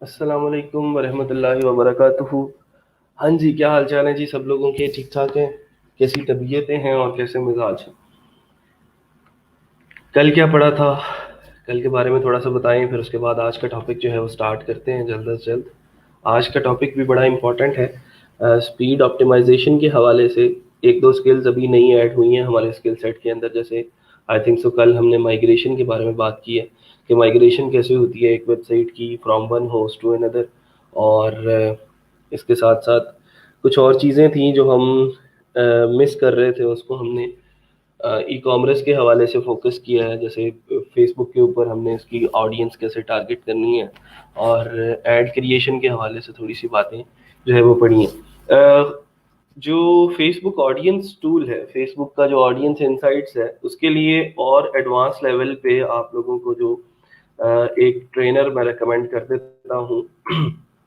अस्सलाम वालेकुम वरहमतुल्लाहि वबरकातुहू। हाँ जी, क्या हाल चाल है जी? सब लोगों के ठीक ठाक हैं? कैसी तबीयतें हैं और कैसे मिजाज हैं? कल क्या पढ़ा था? कल के बारे में थोड़ा सा बताएं, फिर उसके बाद आज का टॉपिक जो है वो स्टार्ट करते हैं जल्द से जल्द। आज का टॉपिक भी बड़ा इम्पोर्टेंट है। स्पीड ऑप्टिमाइजेशन के हवाले से एक दो स्किल्स अभी नई ऐड हुई हैं हमारे स्किल सेट के अंदर। जैसे आई थिंक सो कल हमने माइग्रेशन के बारे में बात की है कि माइग्रेशन कैसे होती है एक वेबसाइट की from one host to another. और इसके साथ साथ कुछ और चीज़ें थी जो हम मिस कर रहे थे, उसको हमने ई कॉमर्स के हवाले से फोकस किया है। जैसे फेसबुक के ऊपर हमने इसकी ऑडियंस कैसे टारगेट करनी है, और एड क्रिएशन के हवाले से थोड़ी सी बातें जो है वो पढ़ी हैं। जो फेसबुक ऑडियंस टूल है, फेसबुक का जो ऑडियंस इंसाइट्स है, उसके लिए और एडवांस लेवल पे आप लोगों को जो एक ट्रेनर मैं रेकमेंड कर देता हूँ,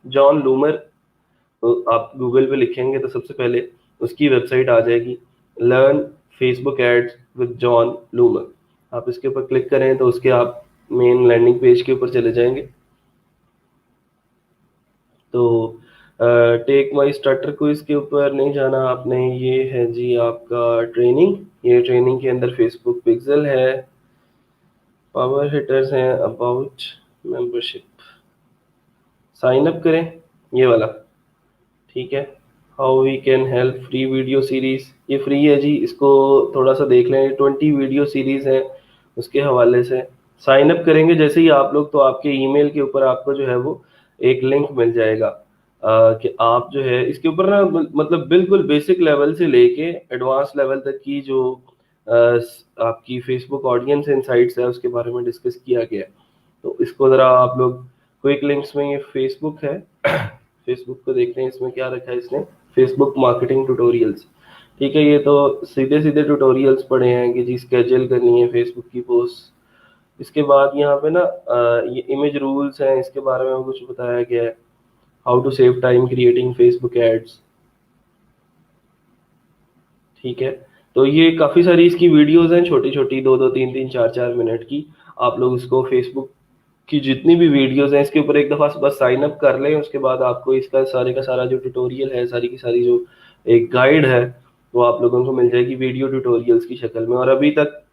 जॉन लूमर। तो आप गूगल पे लिखेंगे तो सबसे पहले उसकी वेबसाइट आ जाएगी, learn Facebook ads with Jon Loomer. आप इसके ऊपर क्लिक करें तो उसके आप मेन लैंडिंग पेज के ऊपर चले जाएंगे। तो टेक माई स्टार्टर क्विज के ऊपर नहीं जाना आपने, ये है जी आपका ट्रेनिंग। ये ट्रेनिंग के अंदर फेसबुक पिक्सल है, पावर हिटर्स हैं, अबाउट, मेंबरशिप, साइन अप करें, ये वाला। ठीक है। How we can help, free video series, ये फ्री है जी, इसको थोड़ा सा देख लें। 20 वीडियो सीरीज है उसके हवाले से। साइन अप करेंगे जैसे ही आप लोग, तो आपके ईमेल के ऊपर आपको जो है वो एक लिंक मिल जाएगा, कि आप जो है इसके ऊपर ना मतलब बिल्कुल बेसिक लेवल से लेके एडवांस लेवल तक की जो आपकी फेसबुक ऑडियंस इनसाइट्स है उसके बारे में डिस्कस किया गया है। तो इसको ज़रा आप लोग क्विक लिंक्स में, ये फेसबुक है, फेसबुक को देख रहे हैं, इसमें क्या रखा है इसने, फेसबुक मार्केटिंग ट्यूटोरियल्स। ठीक है, ये तो सीधे सीधे ट्यूटोरियल्स पढ़े हैं कि जी स्केड्यूल करनी है फेसबुक की पोस्ट। इसके बाद यहाँ पे ना ये इमेज रूल्स हैं, इसके बारे में कुछ बताया गया है। How to save time creating Facebook ads. ठीक है। तो ये काफ़ी सारी इसकी वीडियोस हैं, छोटी छोटी, दो दो तीन तीन चार चार मिनट की। आप लोग इसको फेसबुक की जितनी भी वीडियोस हैं इसके ऊपर एक दफ़ा बस साइन अप कर लें, उसके बाद आपको इसका सारे का सारा जो ट्यूटोरियल है, सारी की सारी जो एक गाइड है, वो आप लोगों को मिल जाएगी वीडियो ट्यूटोरियल्स की शक्ल में। और अभी तक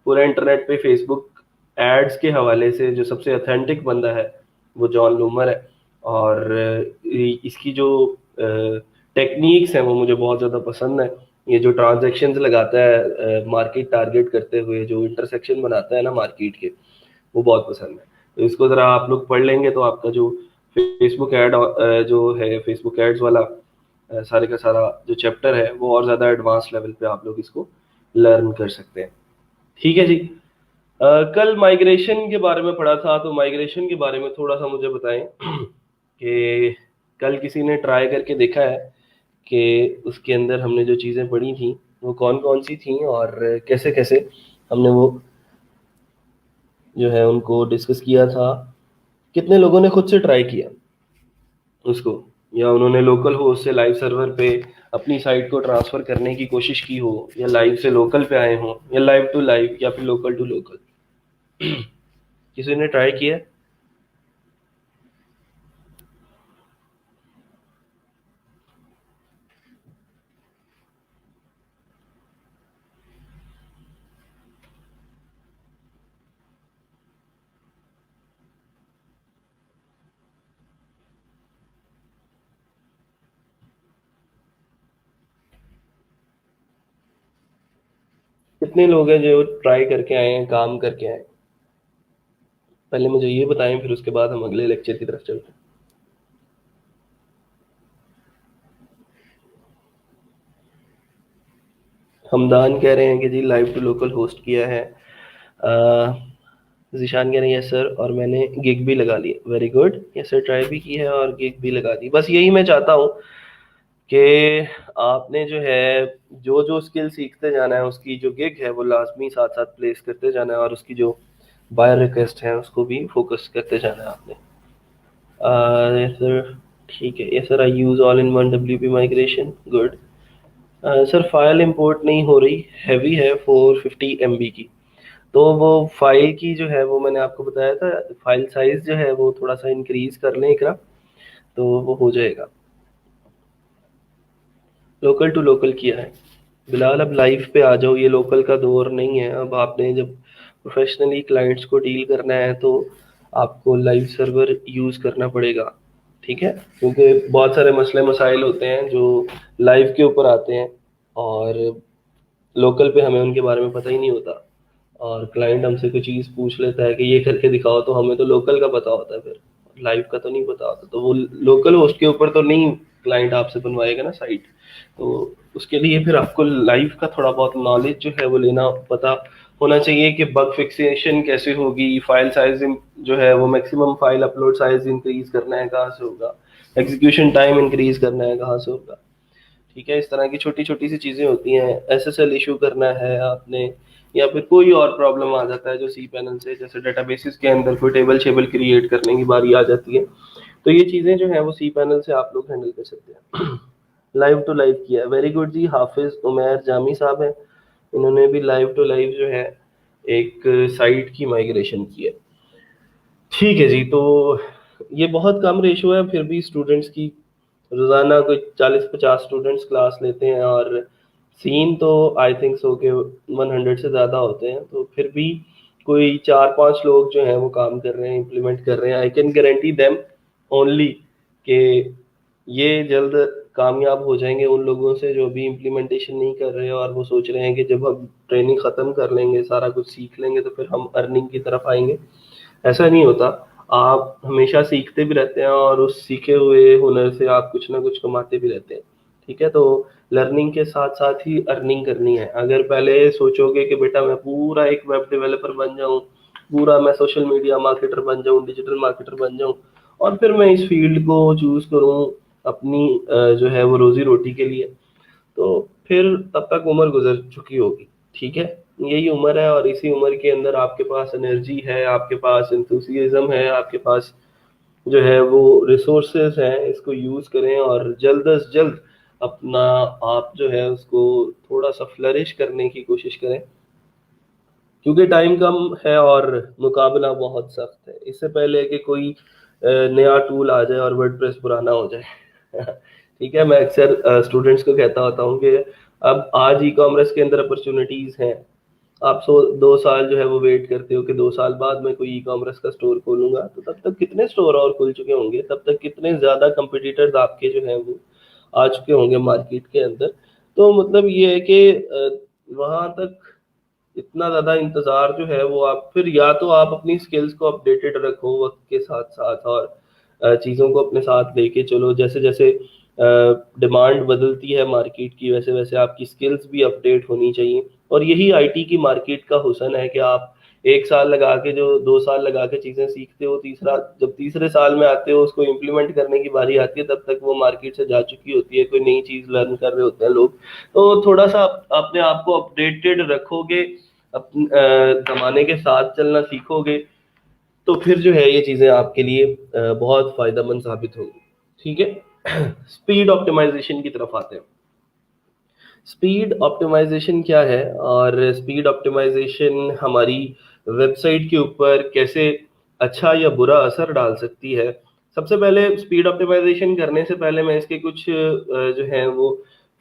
पूरे इंटरनेट पे फेसबुक एड्स के हवाले से जो सबसे ऑथेंटिक बंदा है वो जॉन लूमर है। और इसकी जो टेक्निक्स हैं वो मुझे बहुत ज़्यादा पसंद है। ये जो ट्रांजैक्शंस लगाता है मार्केट टारगेट करते हुए, जो इंटरसेक्शन बनाता है ना मार्केट के, वो बहुत पसंद है। तो इसको ज़रा आप लोग पढ़ लेंगे तो आपका जो फेसबुक ऐड जो है, फेसबुक एड्स वाला सारे का सारा जो चैप्टर है वो और ज़्यादा एडवांस लेवल पे आप लोग इसको लर्न कर सकते हैं। ठीक है जी। कल माइग्रेशन के बारे में पढ़ा था, तो माइग्रेशन के बारे में थोड़ा सा मुझे बताएं कि कल किसी ने ट्राई करके देखा है कि उसके अंदर हमने जो चीज़ें पढ़ी थी वो कौन कौन सी थी, और कैसे कैसे हमने वो जो है उनको डिस्कस किया था। कितने लोगों ने खुद से ट्राई किया उसको, या उन्होंने लोकल होस्ट से लाइव सर्वर पे अपनी साइट को ट्रांसफ़र करने की कोशिश की हो, या लाइव से लोकल पे आए हों, या लाइव टू लाइव, या फिर लोकल टू लोकल। किसी ने ट्राई किया? कितने लोग हैं जो ट्राई करके आए हैं, काम करके आए? पहले मुझे ये बताएं, फिर उसके बाद हम अगले लेक्चर की तरफ चलते हैं। हमदान कह रहे हैं कि जी लाइव टू लोकल होस्ट किया है। जिशान कह रहे हैं यस सर, और मैंने गिग भी लगा ली। Very good, yes sir, try भी की है और गिग भी लगा दी। बस यही मैं चाहता हूँ कि आपने जो है जो जो स्किल सीखते जाना है, उसकी जो गिग है वो लाजमी साथ साथ प्लेस करते जाना है, और उसकी जो बायर रिक्वेस्ट है उसको भी फोकस करते जाना है आपने। यस सर, ठीक है। Yes sir, I use all in one WP migration, good. Sir file import नहीं हो रही, हैवी है 450 MB की। तो वो फाइल की जो है वो मैंने आपको बताया था, फाइल साइज जो है वो थोड़ा सा इंक्रीज कर लें इकरा, तो वो हो जाएगा। लोकल टू लोकल किया है बिलाल, अब लाइव पे आ जाओ, ये लोकल का दौर नहीं है। अब आपने जब प्रोफेशनली क्लाइंट्स को डील करना है तो आपको लाइव सर्वर यूज़ करना पड़ेगा, ठीक है, क्योंकि बहुत सारे मसले मसाइल होते हैं जो लाइव के ऊपर आते हैं, और लोकल पे हमें उनके बारे में पता ही नहीं होता, और क्लाइंट हमसे कोई चीज़ पूछ लेता है कि ये करके दिखाओ, तो हमें तो लोकल का पता होता है, फिर लाइव का तो नहीं पता होता, तो वो लोकल होस्ट के ऊपर तो नहीं क्लाइंट आपसे बनवाएगा ना साइट। तो उसके लिए फिर आपको लाइव का थोड़ा बहुत नॉलेज जो है वो लेना पता होना चाहिए कि बग फिक्सेशन कैसे होगी, फाइल साइज जो है वो maximum file upload size increase करना है कहाँ से होगा, एग्जीक्यूशन टाइम इंक्रीज करना है कहाँ से होगा, ठीक है। इस तरह की छोटी छोटी सी चीज़ें होती हैं। एसएसएल इशू करना है आपने, या फिर कोई और प्रॉब्लम आ जाता है जो सी पैनल से, जैसे डेटाबेसिस के अंदर कोई टेबल शेबल क्रिएट करने की बारी आ जाती है, तो ये चीज़ें जो है वो सी पैनल से आप लोग हैंडल कर सकते हैं। लाइव टू लाइव किया है, वेरी गुड जी। हाफिज उमैर जामी साहब हैं, इन्होंने भी लाइव टू लाइव जो है एक साइट की माइग्रेशन की है, ठीक है जी। तो ये बहुत कम रेशो है, फिर भी स्टूडेंट्स की रोज़ाना कोई 40-50 स्टूडेंट्स क्लास लेते हैं, और सीन तो आई थिंक सो के 100 से ज़्यादा होते हैं, तो फिर भी कोई 4-5 लोग जो हैं वो काम कर रहे हैं, इम्प्लीमेंट कर रहे हैं। I can guarantee them only कि ये जल्द कामयाब हो जाएंगे उन लोगों से जो अभी इम्प्लीमेंटेशन नहीं कर रहे हैं, और वो सोच रहे हैं कि जब हम ट्रेनिंग ख़त्म कर लेंगे, सारा कुछ सीख लेंगे, तो फिर हम अर्निंग की तरफ आएंगे। ऐसा नहीं होता, आप हमेशा सीखते भी रहते हैं, और उस सीखे हुए हुनर से आप कुछ ना कुछ कमाते भी रहते हैं, ठीक है। तो लर्निंग के साथ साथ ही अर्निंग करनी है। अगर पहले सोचोगे कि बेटा मैं पूरा एक वेब डेवलपर बन जाऊं, पूरा मैं सोशल मीडिया मार्केटर बन जाऊं, डिजिटल मार्केटर बन जाऊं, और फिर मैं इस फील्ड को चूज करूं अपनी जो है वो रोजी रोटी के लिए, तो फिर तब तक उम्र गुजर चुकी होगी, ठीक है। यही उम्र है, और इसी उम्र के अंदर आपके पास एनर्जी है, आपके पास इंथुसियाज्म है, आपके पास जो है वो रिसोर्सेज हैं, इसको यूज करें, और जल्द अज जल्द अपना आप जो है उसको थोड़ा सा फ्लरिश करने की कोशिश करें, क्योंकि टाइम कम है और मुकाबला बहुत सख्त है। इससे पहले कि कोई नया टूल आ जाए और वर्डप्रेस पुराना हो जाए। ठीक है, मैं अक्सर स्टूडेंट्स को कहता होता हूँ कि अब आज ई कॉमर्स के अंदर अपॉर्चुनिटीज हैं। आप 2 साल जो है वो वेट करते हो कि 2 साल बाद मैं कोई ई कॉमर्स का स्टोर खोलूंगा, तो तब तक कितने स्टोर और खुल चुके होंगे, तब तक कितने ज्यादा कंपटीटर्स आपके जो है वो आ चुके होंगे मार्केट के अंदर। तो मतलब ये है कि वहां तक इतना ज़्यादा इंतज़ार जो है वो आप फिर या तो आप अपनी स्किल्स को अपडेटेड रखो वक्त के साथ साथ, और चीज़ों को अपने साथ लेके चलो, जैसे जैसे डिमांड बदलती है मार्केट की, वैसे वैसे आपकी स्किल्स भी अपडेट होनी चाहिए। और यही आईटी की मार्केट का हुस्न है कि आप 1 साल लगा के जो 2 साल लगा के चीज़ें सीखते हो, तीसरा जब तीसरे साल में आते हो उसको इम्प्लीमेंट करने की बारी आती है, तब तक वो मार्केट से जा चुकी होती है, कोई नई चीज़ लर्न कर रहे होते हैं लोग। तो थोड़ा सा अपने आप को अपडेटेड रखोगे, जमाने के साथ चलना सीखोगे, तो फिर जो है ये चीज़ें आपके लिए बहुत फायदेमंद साबित होंगी, ठीक है। स्पीड ऑप्टिमाइजेशन की तरफ आते हैं। स्पीड ऑप्टिमाइजेशन क्या है, और स्पीड ऑप्टिमाइजेशन हमारी वेबसाइट के ऊपर कैसे अच्छा या बुरा असर डाल सकती है। सबसे पहले स्पीड ऑप्टिमाइजेशन करने से पहले मैं इसके कुछ जो है वो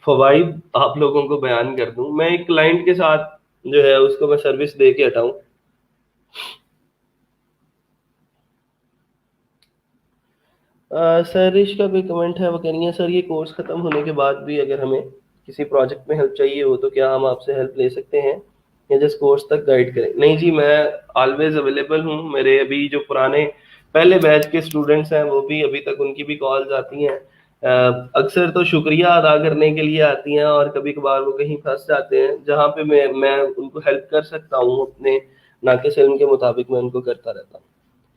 फवाइद आप लोगों को बयान कर दूं। मैं एक क्लाइंट के साथ जो है उसको मैं सर्विस दे के हटाऊं। सरिश का कोई कमेंट है, वो कह रही है सर ये कोर्स खत्म होने के बाद भी अगर हमें किसी प्रोजेक्ट में हेल्प चाहिए हो तो क्या हम आपसे हेल्प ले सकते हैं, या जस्ट कोर्स तक गाइड करें? नहीं जी, मैं ऑलवेज अवेलेबल हूँ। मेरे अभी जो पुराने पहले बैच के स्टूडेंट्स हैं वो भी अभी तक उनकी भी कॉल्स आती हैं। अक्सर तो शुक्रिया अदा करने के लिए आती हैं, और कभी कभार वो कहीं फंस जाते हैं जहाँ पे मैं उनको हेल्प कर सकता हूँ अपने नाके से के मुताबिक मैं उनको करता रहता हूँ,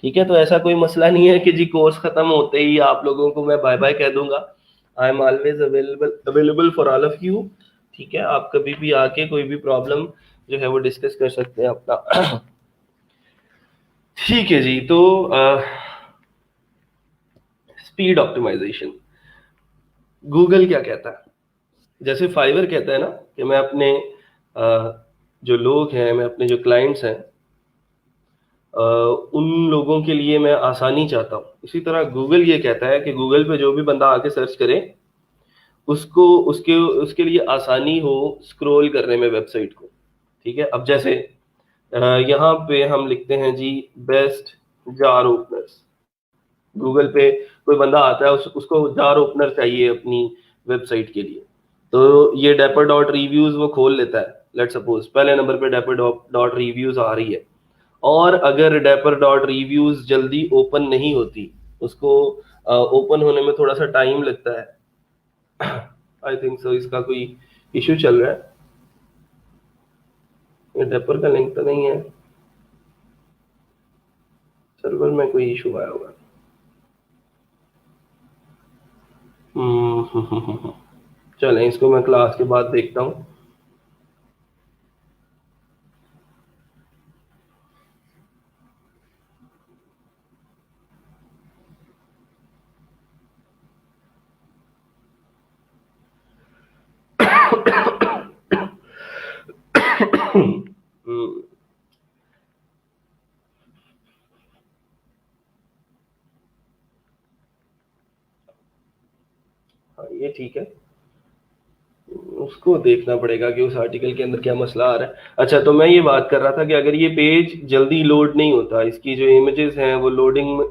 ठीक है। तो ऐसा कोई मसला नहीं है कि जी कोर्स खत्म होते ही आप लोगों को मैं बाय बाय कह दूंगा। I am always available available for all of you, ठीक है। आप कभी भी आके कोई भी प्रॉब्लम जो है वो डिस्कस कर सकते हैं अपना। ठीक है जी। तो स्पीड ऑप्टिमाइजेशन गूगल क्या कहता है, जैसे फाइवर कहता है ना कि मैं अपने जो लोग हैं, मैं अपने जो क्लाइंट्स हैं, उन लोगों के लिए मैं आसानी चाहता हूँ। इसी तरह गूगल ये कहता है कि गूगल पे जो भी बंदा आके सर्च करे, उसको उसके उसके लिए आसानी हो स्क्रॉल करने में वेबसाइट को। ठीक है, अब जैसे यहाँ पे हम लिखते हैं जी बेस्ट जार ओपनर्स। गूगल पे कोई बंदा आता है, उसको जार ओपनर चाहिए अपनी वेबसाइट के लिए, तो ये डेपर डॉट रिव्यूज वो खोल लेता है। लेट सपोज पहले नंबर पे डेपर डॉट रिव्यूज आ रही है, और अगर डेपर डॉट रिव्यूज जल्दी ओपन नहीं होती, उसको ओपन होने में थोड़ा सा टाइम लगता है, आई थिंक सो इसका कोई इश्यू चल रहा है। ये डेपर का लिंक तो नहीं है, सर्वर में कोई इशू आया होगा। चलें, इसको मैं क्लास के बाद देखता हूँ। हम्म, हाँ, ये ठीक है। उसको देखना पड़ेगा कि उस आर्टिकल के अंदर क्या मसला आ रहा है। अच्छा, तो मैं ये बात कर रहा था कि अगर ये पेज जल्दी लोड नहीं होता, इसकी जो इमेजेस हैं वो लोडिंग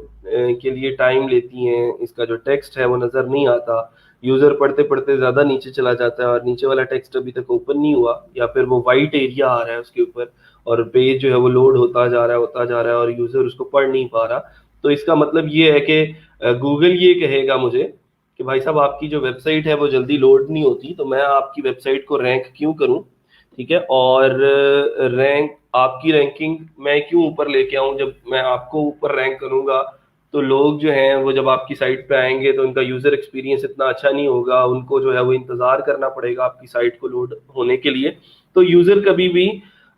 के लिए टाइम लेती हैं, इसका जो टेक्स्ट है वो नज़र नहीं आता, यूज़र पढ़ते पढ़ते ज़्यादा नीचे चला जाता है और नीचे वाला टेक्स्ट अभी तक ओपन नहीं हुआ, या फिर वो वाइट एरिया आ रहा है उसके ऊपर और पेज जो है वो लोड होता जा रहा है और यूज़र उसको पढ़ नहीं पा रहा, तो इसका मतलब ये है कि गूगल ये कहेगा मुझे कि भाई साहब आपकी जो वेबसाइट है वो जल्दी लोड नहीं होती, तो मैं आपकी वेबसाइट को रैंक क्यों करूं। ठीक है, और रैंक आपकी रैंकिंग मैं क्यों ऊपर लेके आऊं। जब मैं आपको ऊपर रैंक करूंगा तो लोग जो हैं वो जब आपकी साइट पे आएंगे तो उनका यूजर एक्सपीरियंस इतना अच्छा नहीं होगा, उनको जो है वो इंतजार करना पड़ेगा आपकी साइट को लोड होने के लिए। तो यूजर कभी भी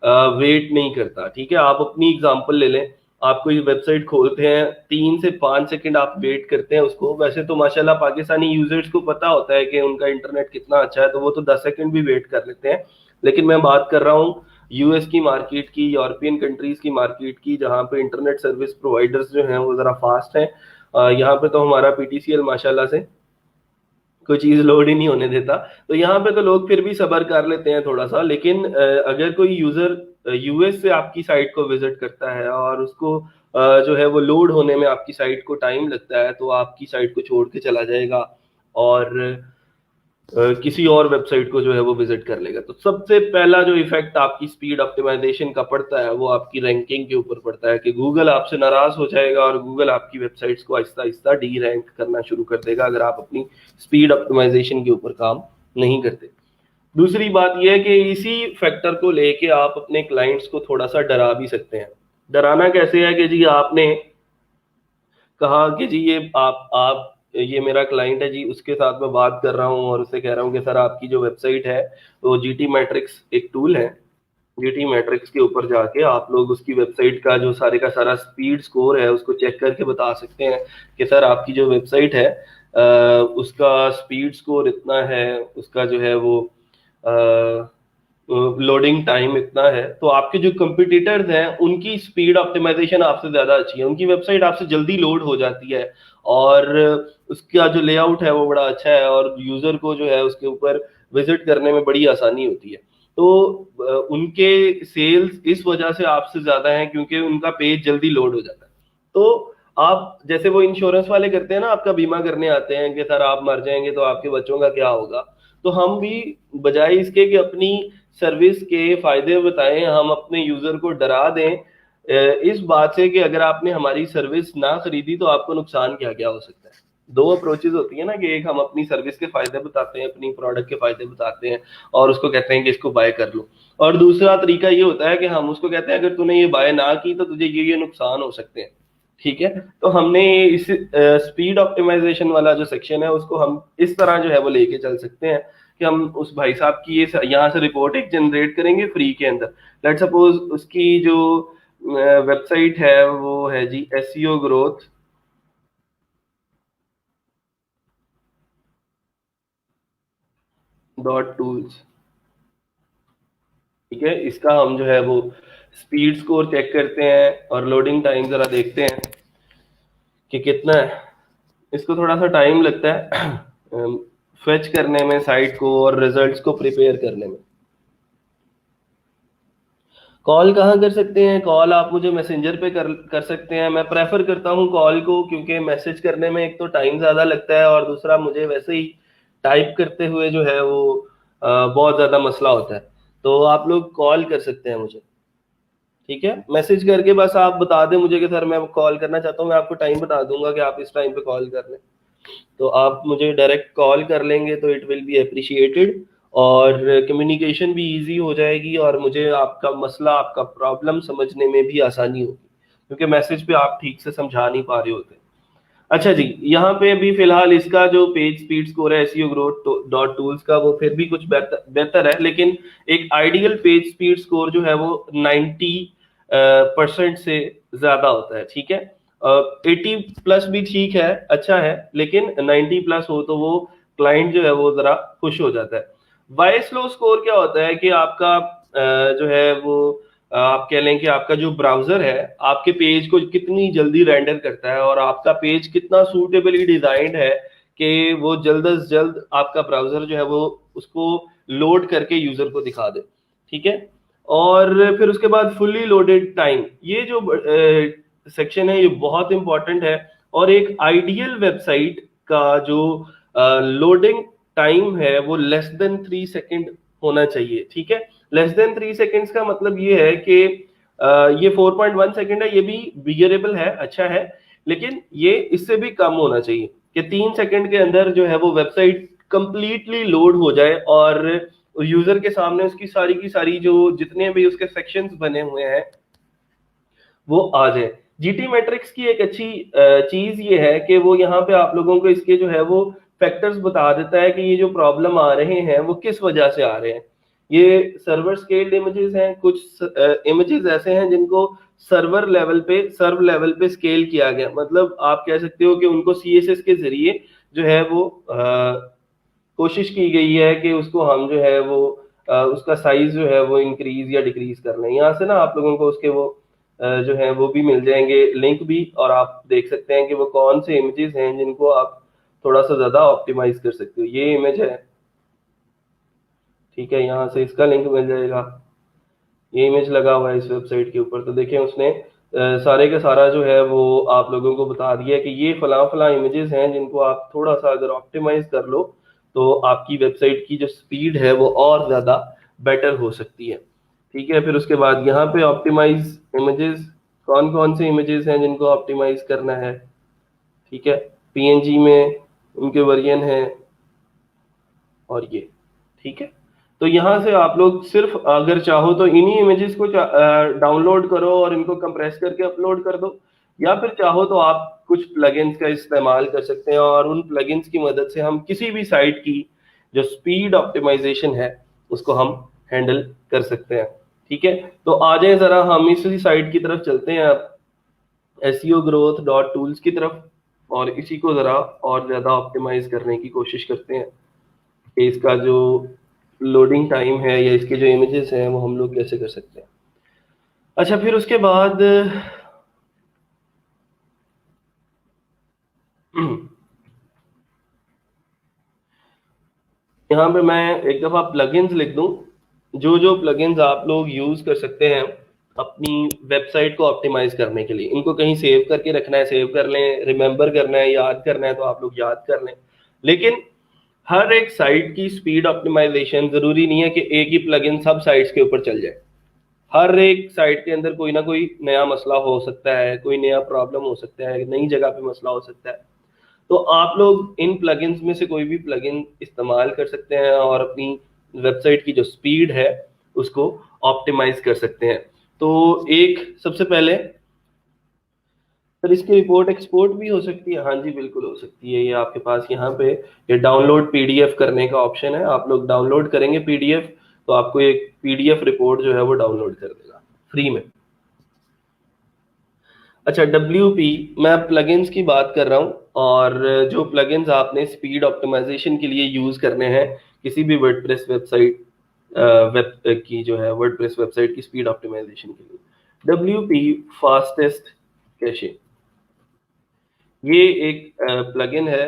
वेट नहीं करता। ठीक है, आप अपनी एग्जांपल ले लें, आप कोई वेबसाइट खोलते हैं, 3 से 5 सेकंड आप वेट करते हैं उसको। वैसे तो माशाल्लाह पाकिस्तानी यूजर्स को पता होता है कि उनका इंटरनेट कितना अच्छा है, तो वो तो 10 सेकंड भी वेट कर लेते हैं। लेकिन मैं बात कर रहा हूँ यूएस की मार्केट की, यूरोपियन कंट्रीज की मार्केट की, जहाँ पे इंटरनेट सर्विस प्रोवाइडर्स जो हैं वो ज़रा फास्ट हैं। यहाँ पे तो हमारा पीटीसीएल माशाल्लाह से कोई चीज लोड ही नहीं होने देता। तो यहाँ पे तो लोग फिर भी सब्र कर लेते हैं थोड़ा सा, लेकिन अगर कोई यूजर यूएस से आपकी साइट को विजिट करता है और उसको जो है वो लोड होने में आपकी साइट को टाइम लगता है, तो आपकी साइट को छोड़ के चला जाएगा और किसी और वेबसाइट को जो है वो विजिट कर लेगा। तो सबसे पहला जो इफेक्ट आपकी स्पीड ऑप्टिमाइजेशन का पड़ता है वो आपकी रैंकिंग के ऊपर पड़ता है, कि गूगल आपसे नाराज हो जाएगा और गूगल आपकी वेबसाइट्स को आहिस्ता आहिस्ता डी रैंक करना शुरू कर देगा अगर आप अपनी स्पीड ऑप्टिमाइजेशन के ऊपर काम नहीं करते। दूसरी बात यह है कि इसी फैक्टर को लेके आप अपने क्लाइंट्स को थोड़ा सा डरा भी सकते हैं। डराना कैसे है कि जी आपने कहा कि जी ये आप ये मेरा क्लाइंट है जी, उसके साथ मैं बात कर रहा हूँ और उससे कह रहा हूँ कि सर आपकी जो वेबसाइट है वो जीटी मैट्रिक्स एक टूल है, जीटी मैट्रिक्स के ऊपर जाके आप लोग उसकी वेबसाइट का जो सारे का सारा स्पीड स्कोर है उसको चेक करके बता सकते हैं कि सर आपकी जो वेबसाइट है उसका स्पीड स्कोर इतना है, उसका जो है वो लोडिंग टाइम इतना है। तो आपके जो कंपिटिटर्स हैं उनकी स्पीड ऑप्टिमाइजेशन आपसे ज़्यादा अच्छी है, उनकी वेबसाइट आपसे जल्दी लोड हो जाती है और उसका जो लेआउट है वो बड़ा अच्छा है और यूज़र को जो है उसके ऊपर विजिट करने में बड़ी आसानी होती है। तो उनके सेल्स इस वजह से आपसे ज़्यादा हैं क्योंकि उनका पेज जल्दी लोड हो जाता है। तो आप जैसे वो इंश्योरेंस वाले करते हैं ना, आपका बीमा करने आते हैं कि सर आप मर जाएंगे तो आपके बच्चों का क्या होगा, तो हम भी बजाय इसके कि अपनी सर्विस के फायदे बताएं, हम अपने यूजर को डरा दें इस बात से कि अगर आपने हमारी सर्विस ना खरीदी तो आपको नुकसान क्या क्या हो सकता है। दो अप्रोचेज होती है ना, कि एक हम अपनी सर्विस के फायदे बताते हैं, अपनी प्रोडक्ट के फायदे बताते हैं और उसको कहते हैं कि इसको बाय कर लो, और दूसरा तरीका ये होता है कि हम उसको कहते हैं अगर तूने ये बाय ना की तो तुझे ये नुकसान हो सकते हैं। ठीक है, तो हमने इस स्पीड ऑप्टिमाइजेशन वाला जो सेक्शन है उसको हम इस तरह जो है वो लेके चल सकते हैं कि हम उस भाई साहब की ये यहाँ से रिपोर्ट एक जनरेट करेंगे फ्री के अंदर। लेट सपोज उसकी जो वेबसाइट है वो है जी एसईओ ग्रोथ डॉट टूल्स। ठीक है, इसका हम जो है वो स्पीड स्कोर चेक करते हैं और लोडिंग टाइम जरा देखते हैं कि कितना है। इसको थोड़ा सा टाइम लगता है फेच करने में साइट को और रिजल्ट्स को प्रिपेयर करने में। कॉल कहाँ कर सकते हैं? कॉल आप मुझे मैसेंजर पे कर सकते हैं। मैं प्रेफर करता हूँ कॉल को, क्योंकि मैसेज करने में एक तो टाइम ज़्यादा लगता है और दूसरा मुझे वैसे ही टाइप करते हुए जो है वो बहुत ज़्यादा मसला होता है। तो आप लोग कॉल कर सकते हैं मुझे, ठीक है। मैसेज करके बस आप बता दें मुझे कि सर मैं कॉल करना चाहता हूँ, मैं आपको टाइम बता दूंगा कि आप इस टाइम पे कॉल कर लें। तो आप मुझे डायरेक्ट कॉल कर लेंगे तो इट विल बी अप्रिशिएटेड, और कम्युनिकेशन भी इजी हो जाएगी और मुझे आपका मसला, आपका प्रॉब्लम समझने में भी आसानी होगी, क्योंकि मैसेज पे आप ठीक से समझा नहीं पा रहे होते। अच्छा जी, यहाँ पे अभी फिलहाल इसका जो पेज स्पीड स्कोर है एसईओ ग्रोथ डॉट टूल्स का, वो फिर भी कुछ बेहतर बेहतर है, लेकिन एक आइडियल पेज स्पीड स्कोर जो है वो 90% से ज्यादा होता है, ठीक है। 80 प्लस भी ठीक है, अच्छा है, लेकिन 90 प्लस हो तो वो क्लाइंट जो है वो जरा खुश हो जाता है। वाई स्लो स्कोर क्या होता है कि आपका जो है वो आप कह लें कि आपका जो ब्राउजर है आपके पेज को कितनी जल्दी रेंडर करता है, और आपका पेज कितना सूटेबली डिजाइंड है कि वो जल्द से जल्द आपका ब्राउजर जो है वो उसको लोड करके यूजर को दिखा दे, ठीक है। और फिर उसके बाद फुल्ली लोडेड टाइम, ये जो सेक्शन है ये बहुत इंपॉर्टेंट है। और एक आइडियल वेबसाइट का जो लोडिंग टाइम है वो लेस देन 3 सेकेंड होना चाहिए, ठीक है। लेस देन 3 सेकेंड्स का मतलब ये है कि ये 4.1 सेकेंड है, ये भी बियरेबल है, अच्छा है, लेकिन ये इससे भी कम होना चाहिए कि 3 सेकेंड के अंदर जो है वो वेबसाइट कंप्लीटली लोड हो जाए और यूजर के सामने उसकी सारी की सारी जो जितने भी उसके सेक्शंस बने हुए हैं वो आ जाए। जीटी मैट्रिक्स की एक अच्छी चीज ये है कि वो यहाँ पे आप लोगों को इसके जो है वो फैक्टर्स बता देता है कि ये जो प्रॉब्लम आ रहे हैं वो किस वजह से आ रहे हैं। ये सर्वर स्केल्ड इमेजेस हैं, कुछ इमेजेस ऐसे हैं जिनको सर्व लेवल पे स्केल किया गया, मतलब आप कह सकते हो कि उनको सीएसएस के जरिए जो है वो कोशिश की गई है कि उसको हम जो है वो उसका साइज जो है वो इंक्रीज या डिक्रीज कर लें। यहाँ से ना आप लोगों को उसके वो जो है वो भी मिल जाएंगे लिंक भी, और आप देख सकते हैं कि वो कौन से इमेजेस हैं जिनको आप थोड़ा सा ज्यादा ऑप्टिमाइज कर सकते हो। ये इमेज है, ठीक है, यहाँ से इसका लिंक मिल जाएगा। ये इमेज लगा हुआ है इस वेबसाइट के ऊपर, तो देखें उसने सारे का सारा जो है वो आप लोगों को बता दिया कि ये फला फला इमेजेस हैं जिनको आप थोड़ा सा अगर ऑप्टिमाइज कर लो तो आपकी वेबसाइट की जो स्पीड है वो और ज्यादा बेटर हो सकती है, ठीक है। फिर उसके बाद यहाँ पे ऑप्टिमाइज इमेजेस, कौन कौन से इमेजेस हैं जिनको ऑप्टिमाइज करना है, ठीक है। पीएनजी में उनके वर्जन है और ये, ठीक है। तो यहाँ से आप लोग सिर्फ अगर चाहो तो इन्हीं इमेजेस को डाउनलोड करो और इनको कंप्रेस करके अपलोड कर दो, या फिर चाहो तो आप कुछ प्लगइन्स का इस्तेमाल कर सकते हैं और उन प्लगइन्स की मदद से हम किसी भी साइट की जो स्पीड ऑप्टिमाइजेशन है उसको हम हैंडल कर सकते हैं, ठीक है। तो आ जाए जरा हम इसी साइट की तरफ चलते हैं अब, एसईओ ग्रोथ डॉट टूल्स की तरफ, और इसी को जरा और ज्यादा ऑप्टिमाइज करने की कोशिश करते हैं कि इसका जो लोडिंग टाइम है या इसके जो इमेजेस हैं वो हम लोग कैसे कर सकते हैं। अच्छा, फिर उसके बाद यहाँ पे मैं एक दफा प्लगइन्स लिख दूं, जो जो प्लगइन्स आप लोग यूज कर सकते हैं अपनी वेबसाइट को ऑप्टिमाइज करने के लिए। इनको कहीं सेव करके रखना है सेव कर लें, रिमेंबर करना है याद करना है तो आप लोग याद कर लें। लेकिन हर एक साइट की स्पीड ऑप्टिमाइजेशन जरूरी नहीं है कि एक ही प्लगइन सब साइट्स के ऊपर चल जाए। हर एक साइट के अंदर कोई ना कोई नया मसला हो सकता है, कोई नया प्रॉब्लम हो सकता है, नई जगह पे मसला हो सकता है। तो आप लोग इन प्लगइन्स में से कोई भी प्लगइन इस्तेमाल कर सकते हैं और अपनी वेबसाइट की जो स्पीड है उसको ऑप्टिमाइज कर सकते हैं। तो एक सबसे पहले, सर इसकी रिपोर्ट एक्सपोर्ट भी हो सकती है? हाँ जी बिल्कुल हो सकती है। ये आपके पास यहाँ पे ये डाउनलोड पीडीएफ करने का ऑप्शन है, आप लोग डाउनलोड करेंगे पीडीएफ तो आपको एक पीडीएफ रिपोर्ट जो है वो डाउनलोड कर देगा फ्री में। अच्छा, WP, मैं प्लगइन्स की बात कर रहा हूँ, और जो प्लगइन्स आपने स्पीड ऑप्टिमाइजेशन के लिए यूज करने हैं किसी भी वर्डप्रेस वेबसाइट वेब की जो है वर्डप्रेस वेबसाइट की स्पीड ऑप्टिमाइजेशन के लिए। WP फास्टेस्ट कैशे, ये एक प्लगइन है।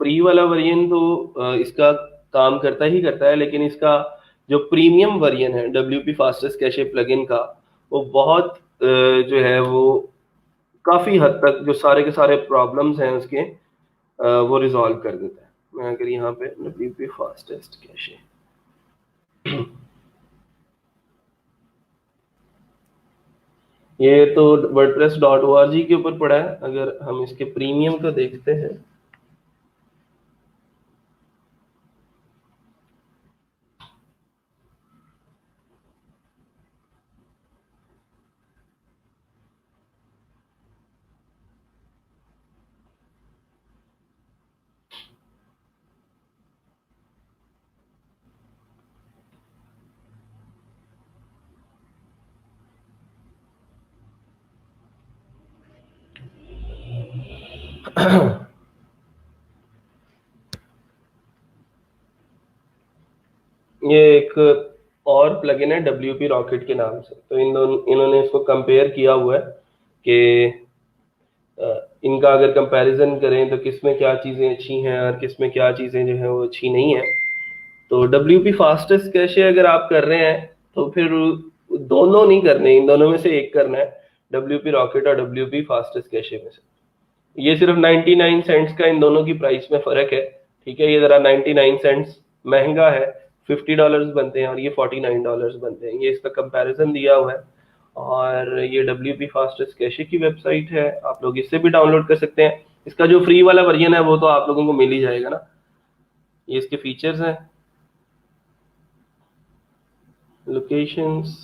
फ्री वाला वर्जन तो इसका काम करता ही करता है, लेकिन इसका जो प्रीमियम वर्जन है WP फास्टेस्ट कैशे प्लगइन का, वो बहुत जो है वो काफी हद तक जो सारे के सारे प्रॉब्लम्स हैं उसके वो रिजॉल्व कर देता है। मैं अगर यहाँ पे WP फास्टेस्ट कैशे, ये तो wordpress.org के ऊपर पड़ा है। अगर हम इसके प्रीमियम को देखते हैं, ये एक और प्लगइन है WP रॉकेट के नाम से। तो इन्होंने इसको कंपेयर किया हुआ है कि इनका अगर कंपैरिजन करें तो किस में क्या चीज़ें अच्छी हैं और किस में क्या चीज़ें जो है वो अच्छी नहीं है। तो WP फास्टेस्ट कैशे अगर आप कर रहे हैं तो फिर दोनों नहीं करने, इन दोनों में से एक करना है, WP रॉकेट और WP फास्टेस्ट कैशे में से। ये सिर्फ 99 सेंट्स का इन दोनों की प्राइस में फर्क है। ठीक है, ये जरा 99 सेंट्स महंगा है, $50 बनते हैं और ये $49 बनते हैं। ये इसका कंपैरिजन दिया हुआ है। और ये WP फास्टेस्ट कैशे की वेबसाइट है, आप लोग इससे भी डाउनलोड कर सकते हैं। इसका जो फ्री वाला वर्जन है वो तो आप लोगों को मिल ही जाएगा ना। ये इसके फीचर्स हैं, लोकेशंस,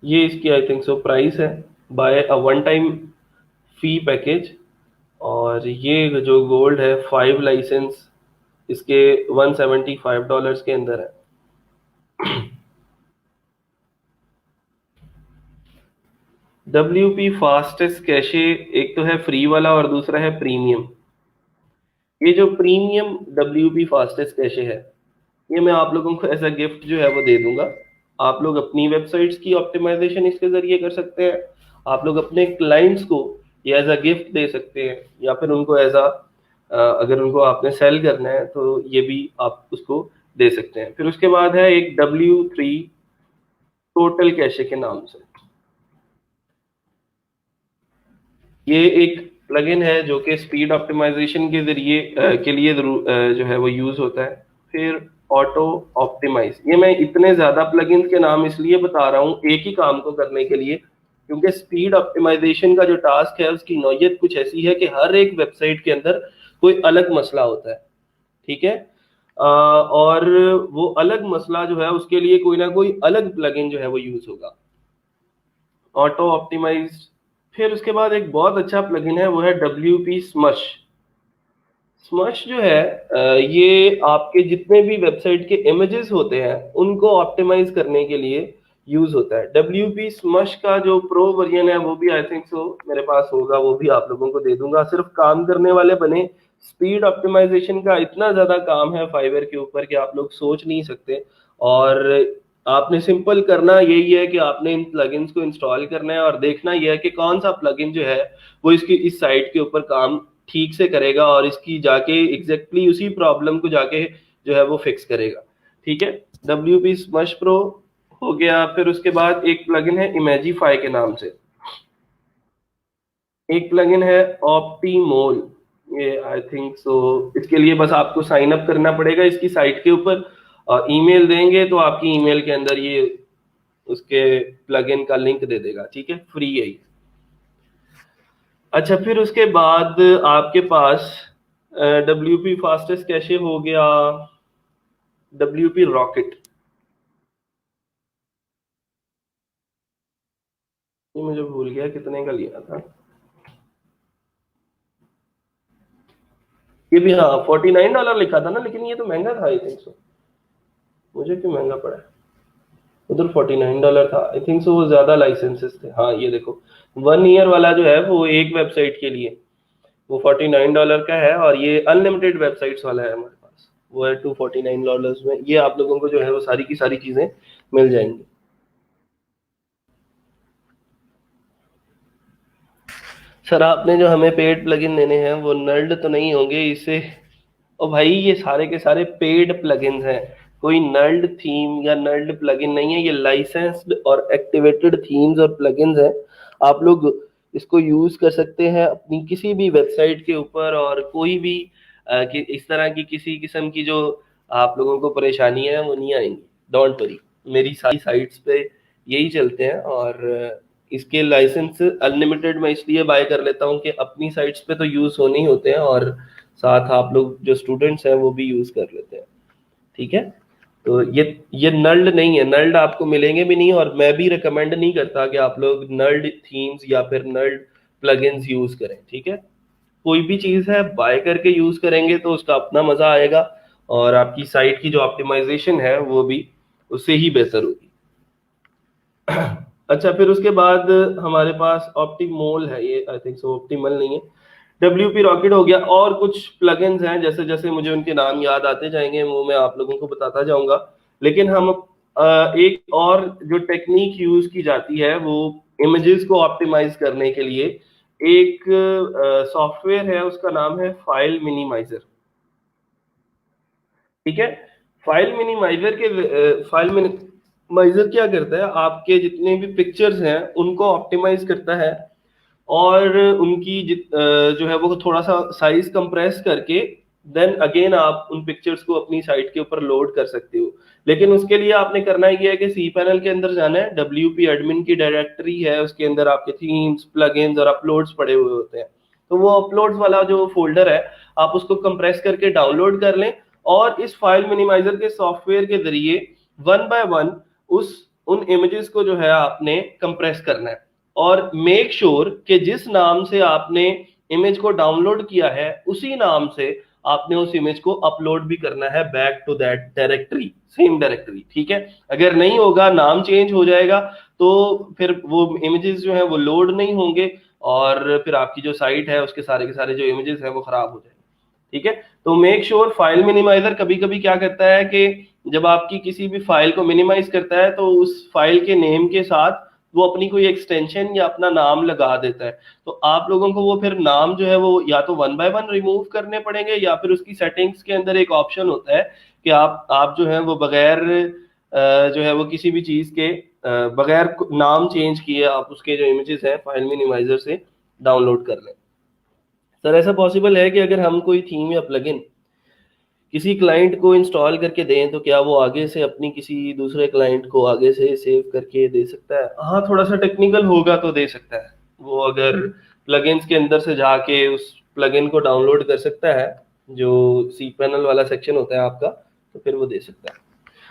ये इसकी आई थिंक सो प्राइस है, buy a one time fee package. और ये जो गोल्ड है 5 लाइसेंस, इसके $175 के अंदर है। WP फास्टेस्ट कैशे एक तो है फ्री वाला और दूसरा है प्रीमियम। ये जो प्रीमियम WP फास्टेस्ट कैशे है, ये मैं आप लोगों को एज अ गिफ्ट जो है वो दे दूंगा। आप लोग अपनी वेबसाइट्स की ऑप्टिमाइजेशन इसके जरिए कर सकते हैं। आप लोग अपने क्लाइंट्स को ये एज अ गिफ्ट दे सकते हैं, या फिर उनको एज अ अगर उनको आपने सेल करना है तो ये भी आप उसको दे सकते हैं। फिर उसके बाद है एक W3 टोटल कैशे के नाम से। ये एक प्लगइन है जो कि स्पीड ऑप्टिमाइजेशन के जरिए के लिए जो है वो यूज होता है। फिर ऑटो ऑप्टिमाइज, ये मैं इतने ज्यादा प्लगइन्स के नाम इसलिए बता रहा हूँ एक ही काम को करने के लिए, क्योंकि स्पीड ऑप्टिमाइजेशन का जो टास्क है उसकी नौयत कुछ ऐसी है कि हर एक वेबसाइट के अंदर कोई अलग मसला होता है। ठीक है, और वो अलग मसला जो है उसके लिए कोई ना कोई अलग प्लगइन जो है वो यूज होगा, ऑटो ऑप्टिमाइज। फिर उसके बाद एक बहुत अच्छा प्लगइन है, वो है WP स्मश। स्मश जो है ये आपके जितने भी वेबसाइट के इमेजेस होते हैं उनको ऑप्टिमाइज करने के लिए यूज होता है। WP स्मश का जो प्रो वर्जन है वो भी आई थिंक सो मेरे पास होगा, वो भी आप लोगों को दे दूंगा। सिर्फ काम करने वाले बने। स्पीड ऑप्टिमाइजेशन का इतना ज्यादा काम है फाइवर के ऊपर कि आप लोग सोच नहीं सकते। और आपने सिंपल करना यही है कि आपने इन प्लगइन्स को इंस्टॉल करना है और देखना यह है कि कौन सा प्लगइन जो है वो इसकी इस साइट के ऊपर काम ठीक से करेगा और इसकी जाके एग्जैक्टली उसी प्रॉब्लम को जाके जो है वो फिक्स करेगा। ठीक है, WP स्मश प्रो हो गया। फिर उसके बाद एक प्लगइन है इमेजिफाई के नाम से। एक प्लगइन है ऑप्टीमोल, ये आई थिंक सो इसके लिए बस आपको साइन अप करना पड़ेगा इसकी साइट के ऊपर, ईमेल देंगे तो आपकी ईमेल के अंदर ये उसके प्लगइन का लिंक दे देगा। ठीक है, फ्री है ये। अच्छा, फिर उसके बाद आपके पास WP फास्टेस्ट कैशे हो गया, WP रॉकेट। ये मुझे भूल गया कितने का लिया था। ये भी हाँ $49 लिखा था ना, लेकिन ये तो महंगा था आई थिंक सो। मुझे क्यों महंगा पड़ा? उधर $49 था आई थिंक सो, वो ज्यादा लाइसेंसेस थे। हाँ ये देखो, 1 ईयर वाला जो है वो एक वेबसाइट के लिए वो $49 का है, और ये अनलिमिटेड वेबसाइट्स वाला है हमारे पास। वो है $249 में। ये आप लोगों को जो है वो सारी की सारी चीजें मिल जाएंगी। सर आपने जो हमें पेड प्लगइन देने हैं वो नल्ड तो नहीं होंगे इससे? और भाई ये सारे के सारे पेड प्लगइन्स हैं, कोई नल्ड थीम या नल्ड प्लगइन नहीं है, ये लाइसेंस्ड और एक्टिवेटेड थीम्स और प्लगइन्स हैं। आप लोग इसको यूज कर सकते हैं अपनी किसी भी वेबसाइट के ऊपर, और कोई भी कि इस तरह की किसी किस्म की जो आप लोगों को परेशानी है वो नहीं आएंगी। डोंट वरी, मेरी सारी साइट्स पे यही चलते हैं। और इसके लाइसेंस अनलिमिटेड मैं इसलिए बाय कर लेता हूँ कि अपनी साइट्स पे तो यूज होने ही होते हैं, और साथ आप लोग जो स्टूडेंट्स हैं वो भी यूज कर लेते हैं। ठीक है, तो ये नल्ड नहीं है, नल्ड आपको मिलेंगे भी नहीं, और मैं भी रिकमेंड नहीं करता कि आप लोग नल्ड थीम्स या फिर नल्ड प्लगइन्स यूज करें। ठीक है, कोई भी चीज है बाय करके यूज करेंगे तो उसका अपना मजा आएगा, और आपकी साइट की जो ऑप्टिमाइजेशन है वो भी उससे ही बेहतर होगी। अच्छा, फिर उसके बाद हमारे पास ऑप्टिमोल है, ये आई थिंक सो ऑप्टिमल नहीं है। WP रॉकेट हो गया, और कुछ प्लगइन्स हैं, जैसे जैसे मुझे उनके नाम याद आते जाएंगे वो मैं आप लोगों को बताता जाऊंगा। लेकिन हम एक और जो टेक्निक यूज की जाती है वो इमेजेस को ऑप्टिमाइज करने के लिए, एक सॉफ्टवेयर है, उसका नाम है फाइल मिनिमाइजर। ठीक है, फाइल मिनिमाइजर क्या करता है, आपके जितने भी पिक्चर्स हैं उनको ऑप्टिमाइज करता है, और उनकी जो है वो थोड़ा सा साइज कंप्रेस करके देन अगेन आप उन पिक्चर्स को अपनी साइट के ऊपर लोड कर सकते हो। लेकिन उसके लिए आपने करना ये है कि सी पैनल के अंदर जाना है, WP एडमिन की डायरेक्टरी है, उसके अंदर आपके थीम्स प्लगइन्स और अपलोड्स पड़े हुए होते हैं। तो वो अपलोड्स वाला जो फोल्डर है आप उसको कंप्रेस करके डाउनलोड कर लें, और इस फाइल मिनिमाइजर के सॉफ्टवेयर के जरिए वन बाय वन उस उन इमेजेस को जो है आपने कंप्रेस करना है, और मेक श्योर कि जिस नाम से आपने इमेज को डाउनलोड किया है उसी नाम से आपने उस इमेज को अपलोड भी करना है back to that directory, same directory. ठीक है, अगर नहीं होगा, नाम चेंज हो जाएगा, तो फिर वो इमेजेस जो है वो लोड नहीं होंगे, और फिर आपकी जो साइट है उसके सारे के सारे जो इमेजेस हैं वो खराब हो जाएंगे। ठीक है, तो मेक श्योर फाइल मिनिमाइजर कभी कभी क्या करता है कि जब आपकी किसी भी फाइल को मिनिमाइज करता है तो उस फाइल के नेम के साथ वो अपनी कोई एक्सटेंशन या अपना नाम लगा देता है। तो आप लोगों को वो फिर नाम जो है वो या तो वन बाय वन रिमूव करने पड़ेंगे, या फिर उसकी सेटिंग्स के अंदर एक ऑप्शन होता है कि आप जो है वो बगैर जो है वो किसी भी चीज के बगैर नाम चेंज किए आप उसके जो इमेजेस हैं फाइल मिनिमाइजर से डाउनलोड कर लें। सर ऐसा पॉसिबल है कि अगर हम कोई थीम या प्लगइन किसी क्लाइंट को इंस्टॉल करके दें तो क्या वो आगे से अपनी किसी दूसरे क्लाइंट को आगे से सेव करके दे सकता है? हाँ, थोड़ा सा टेक्निकल होगा तो दे सकता है। वो अगर प्लगइन्स के अंदर से जाके उस प्लगइन को डाउनलोड कर सकता है, जो सी पैनल वाला सेक्शन होता है आपका, तो फिर वो दे सकता है।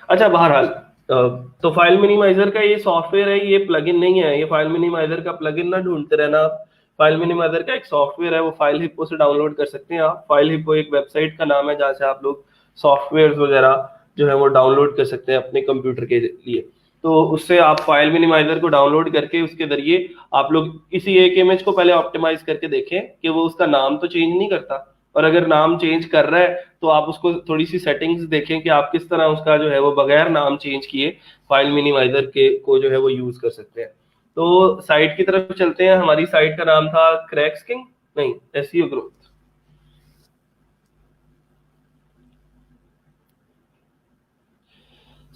अच्छा, बहरहाल तो फाइल मिनिमाइजर का ये सॉफ्टवेयर है, ये प्लगइन नहीं है। ये फाइल मिनिमाइजर का प्लगइन ना ढूंढते रहना आप। फाइल मिनिमाइजर का एक सॉफ्टवेयर है, वो फाइल हिप्पो से डाउनलोड कर सकते हैं आप। फाइल हिप्पो एक वेबसाइट का नाम है जहाँ से आप लोग सॉफ्टवेयर वगैरह जो है वो डाउनलोड कर सकते हैं अपने कंप्यूटर के लिए। तो उससे आप फाइल मिनिमाइजर को डाउनलोड करके उसके जरिए आप लोग किसी एक इमेज को पहले ऑप्टिमाइज करके देखें कि वो उसका नाम तो चेंज नहीं करता, और अगर नाम चेंज कर रहा है तो आप उसको थोड़ी सी सेटिंग्स देखें कि आप किस तरह उसका जो है वो बगैर नाम चेंज किए फाइल मिनिमाइजर के को जो है वो यूज कर सकते हैं। तो साइट की तरफ चलते हैं। हमारी साइट का नाम था क्रैक्स किंग, नहीं, एसईओ ग्रोथ।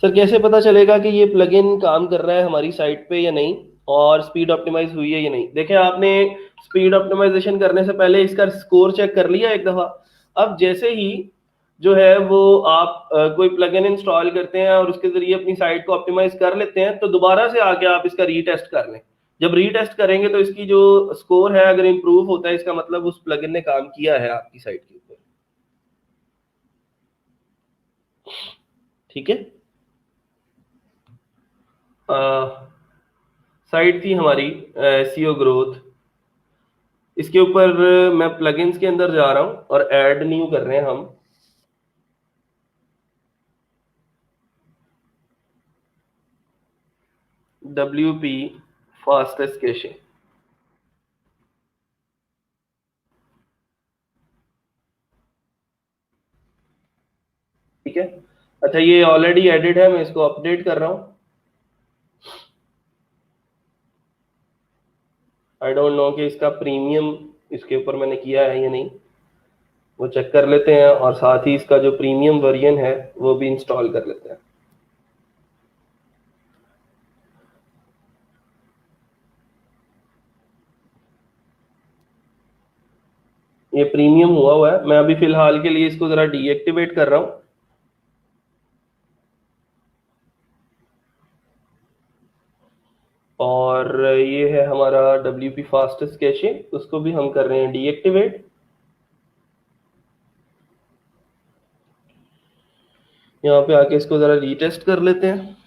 सर कैसे पता चलेगा कि ये प्लगइन काम कर रहा है हमारी साइट पे या नहीं, और स्पीड ऑप्टिमाइज हुई है या नहीं? देखें, आपने स्पीड ऑप्टिमाइजेशन करने से पहले इसका स्कोर चेक कर लिया एक दफा। अब जैसे ही जो है वो आप कोई प्लगइन इंस्टॉल करते हैं और उसके जरिए अपनी साइट को ऑप्टिमाइज कर लेते हैं, तो दोबारा से आके आप इसका रीटेस्ट कर लें। जब रीटेस्ट करेंगे तो इसकी जो स्कोर है अगर इंप्रूव होता है, इसका मतलब उस प्लगइन ने काम किया है आपकी साइट के ऊपर। ठीक है, साइट थी हमारी सीओ ग्रोथ। इसके ऊपर मैं प्लगइन्स के अंदर जा रहा हूं और ऐड न्यू कर रहे हैं हम। WP fastest cache. ठीक है। अच्छा, ये ऑलरेडी एडिट है, मैं इसको अपडेट कर रहा हूँ। आई डोंट नो कि इसका प्रीमियम इसके ऊपर मैंने किया है या नहीं, वो चेक कर लेते हैं, और साथ ही इसका जो प्रीमियम वर्जन है वो भी इंस्टॉल कर लेते हैं। ये प्रीमियम हुआ है, मैं अभी फिलहाल के लिए इसको जरा डीएक्टिवेट कर रहा हूँ। और ये है हमारा WP फास्टेस्ट कैशे, उसको भी हम कर रहे हैं डीएक्टिवेट। यहाँ पे आके इसको जरा रीटेस्ट कर लेते हैं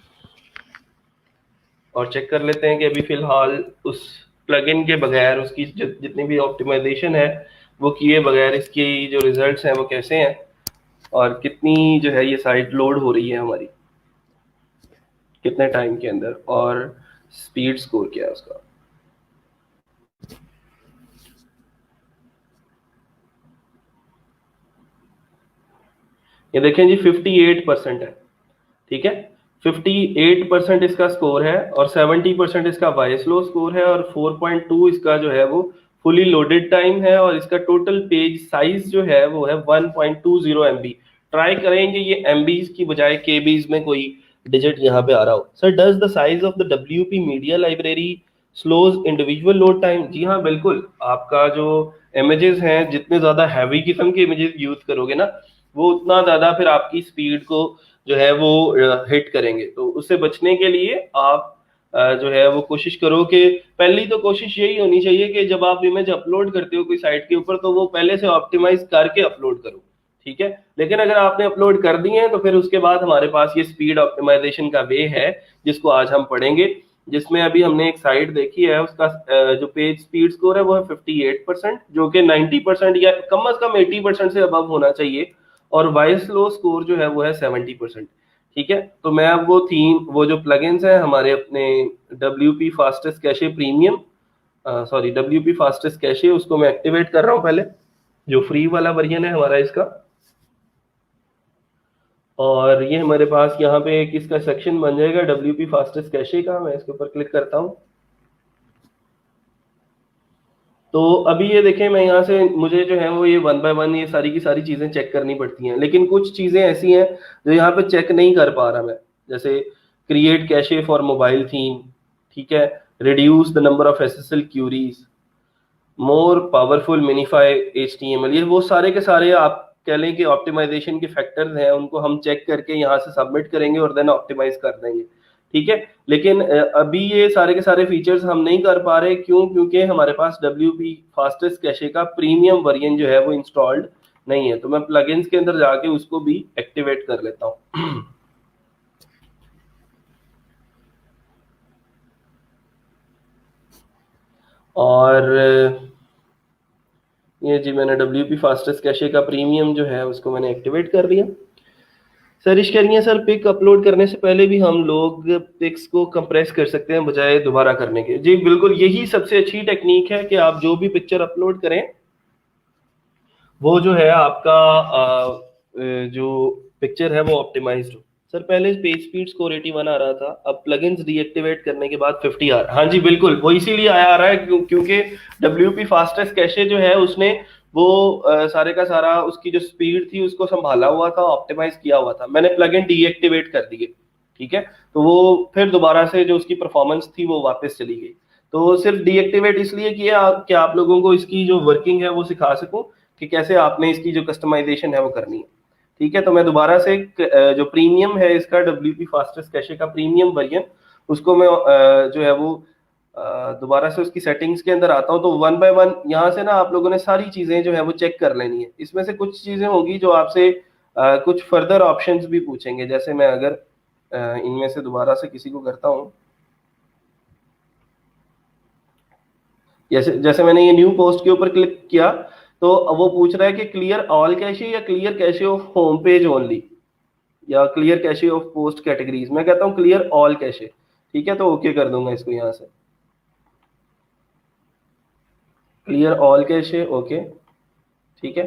और चेक कर लेते हैं कि अभी फिलहाल उस प्लगइन के बगैर उसकी जितनी भी ऑप्टिमाइजेशन है वो किए बगैर इसकी जो रिजल्ट्स हैं वो कैसे हैं, और कितनी जो है ये साइट लोड हो रही है हमारी, कितने टाइम के अंदर, और स्पीड स्कोर क्या है उसका। ये देखें जी 58% है, ठीक है। 58% इसका स्कोर है, और 70% इसका वाइसलो स्कोर है, और 4.2 इसका जो है वो फुली लोडेड टाइम है, और इसका टोटल पेज साइज जो है वो है 1.20 MB। ट्राई करेंगे ये MBs की बजाय KBs में कोई डिजिट यहाँ पे आ रहा हो। Sir, does the size of the WP media library slows individual load time? जी हाँ, बिल्कुल। आपका जो इमेजेस हैं, जितने ज्यादा हैवी किस्म के इमेजेस यूज करोगे ना, वो उतना ज्यादा फिर आपकी स्पीड को जो है वो हिट करेंगे। तो उससे बचने के लिए आप जो है वो कोशिश करो कि पहली तो कोशिश यही होनी चाहिए कि जब आप इमेज अपलोड करते हो कोई साइट के ऊपर, तो वो पहले से ऑप्टिमाइज करके अपलोड करो, ठीक है। लेकिन अगर आपने अपलोड कर दिए हैं तो फिर उसके बाद हमारे पास ये स्पीड ऑप्टिमाइजेशन का वे है, जिसको आज हम पढ़ेंगे। जिसमें अभी हमने एक साइट देखी है, उसका जो पेज स्पीड स्कोर है वो है 58%, जो कि 90% या कम से कम 80% से अबव होना चाहिए, और वॉइस लो स्कोर जो है वो है 70%, ठीक है। तो मैं अब वो जो प्लगइन्स हैं हमारे अपने WP fastest cache premium, sorry WP fastest cache, उसको मैं एक्टिवेट कर रहा हूँ पहले, जो फ्री वाला वर्जन है हमारा इसका। और ये हमारे पास यहाँ पे एक इसका सेक्शन बन जाएगा WP फास्टेस्ट कैशे का। मैं इसके ऊपर क्लिक करता हूँ। तो अभी ये देखें, मैं यहाँ से मुझे जो है वो ये 1 बाय 1 ये सारी की सारी चीजें चेक करनी पड़ती हैं, लेकिन कुछ चीजें ऐसी हैं जो यहाँ पे चेक नहीं कर पा रहा मैं। जैसे create cache for mobile theme, ठीक है, reduce the number of SSL queries, more powerful minify HTML, ये वो सारे के सारे आप कह लें कि ऑप्टिमाइजेशन के फैक्टर्स हैं, उनको हम चेक करके यहाँ से सबमिट करेंगे और देन ऑप्टिमाइज कर देंगे, ठीक है। लेकिन अभी ये सारे के सारे फीचर्स हम नहीं कर पा रहे, क्यों? क्योंकि हमारे पास WP फास्टेस्ट कैशे का प्रीमियम वर्जन जो है वो इंस्टॉल्ड नहीं है। तो मैं प्लगइन्स के अंदर जाके उसको भी एक्टिवेट कर लेता हूँ। और ये जी मैंने WP फास्टेस्ट कैशे का प्रीमियम जो है उसको मैंने एक्टिवेट कर लिया। सर इश करिए सर, पिक अपलोड करने से पहले भी हम लोग पिक्स को कंप्रेस कर सकते हैं बजाय दोबारा करने के? जी बिल्कुल, यही सबसे अच्छी टेक्निक है कि आप जो भी पिक्चर अपलोड करें वो जो है आपका जो पिक्चर है वो ऑप्टिमाइज्ड हो। सर पहले पेज स्पीड स्कोर 81 आ रहा था, अब प्लगइन्स डीएक्टिवेट करने के बाद 50 आ रहा है। हाँ जी बिल्कुल, वो इसीलिए आ रहा है क्योंकि WP फास्टेस्ट कैशे जो है उसने वो सारे का सारा उसकी जो स्पीड थी उसको संभाला हुआ था, ऑप्टिमाइज किया हुआ था। मैंने प्लगइन डीएक्टिवेट कर दिए, ठीक है, तो वो फिर दोबारा से जो उसकी परफॉर्मेंस थी वो वापस चली गई। तो सिर्फ डीएक्टिवेट इसलिए किया कि आप लोगों को इसकी जो वर्किंग है वो सिखा सकूं कि कैसे आपने इसकी जो कस्टमाइजेशन है वो करनी है, ठीक है। तो मैं दोबारा से जो प्रीमियम है इसका WP फास्टेस्ट कैशे का प्रीमियम वर्जन, उसको मैं जो है वो दोबारा से उसकी सेटिंग्स के अंदर आता हूँ। तो 1 बाय 1 यहाँ से ना आप लोगों ने सारी चीजें जो है वो चेक कर लेनी है। इसमें से कुछ चीजें होगी जो आपसे कुछ फर्दर ऑप्शंस भी पूछेंगे। जैसे मैं अगर इनमें से दोबारा से किसी को करता हूँ, जैसे जैसे मैंने ये न्यू पोस्ट के ऊपर क्लिक किया, तो वो पूछ रहा है कि क्लियर ऑल कैशे या clear cache of home page only, या clear cache of post categories. मैं कहता हूँ क्लियर ऑल कैशे, ठीक है। तो ओके कर दूंगा इसको यहाँ से, क्लियर ऑल कैशे, ओके, ठीक है।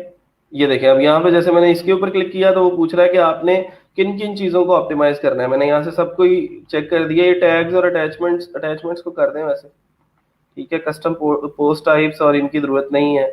ये देखें, अब यहाँ पे जैसे मैंने इसके ऊपर क्लिक किया तो वो पूछ रहा है कि आपने किन किन चीज़ों को ऑप्टिमाइज करना है। मैंने यहाँ से सबको ही चेक कर दिया। ये टैग्स और अटैचमेंट्स को कर दें वैसे, ठीक है। कस्टम पोस्ट टाइप्स और इनकी ज़रूरत नहीं है।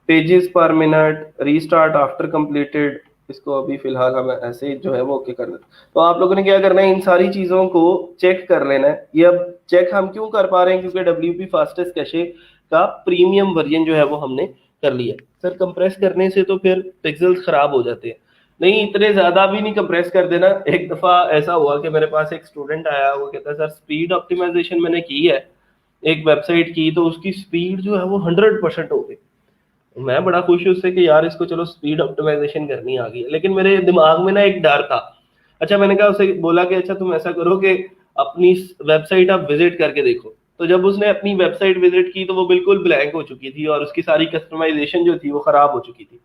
पेजेस पर मिनट, रीस्टार्ट आफ्टर कंप्लीटेड, इसको अभी फिलहाल हम ऐसे ही जो है वो ओके कर देते हैं। तो आप लोगों ने क्या करना है, इन सारी चीज़ों को चेक कर लेना है। ये अब चेक हम क्यों कर पा रहे हैं, क्योंकि WP फास्टेस्ट कैशे का प्रीमियम वर्जन जो है वो हमने कर लिया। सर कंप्रेस करने से तो फिर पिक्सल्स खराब हो जाते हैं। नहीं, इतने ज्यादा भी नहीं कंप्रेस कर देना। एक दफा ऐसा हुआ कि मेरे पास एक स्टूडेंट आया, वो कहता है सर स्पीड ऑप्टिमाइजेशन मैंने की है एक वेबसाइट की, तो उसकी स्पीड जो है वो 100% हो गई। मैं बड़ा खुश हूँ उससे कि यार इसको चलो स्पीड ऑप्टिमाइजेशन करनी आ गई। लेकिन मेरे दिमाग में ना एक डर था। अच्छा, मैंने कहा उसे बोला कि अच्छा तुम ऐसा करो कि अपनी वेबसाइट आप विजिट करके देखो। तो जब उसने अपनी वेबसाइट विजिट की तो वो बिल्कुल ब्लैंक हो चुकी थी और उसकी सारी कस्टमाइजेशन जो थी वो खराब हो चुकी थी।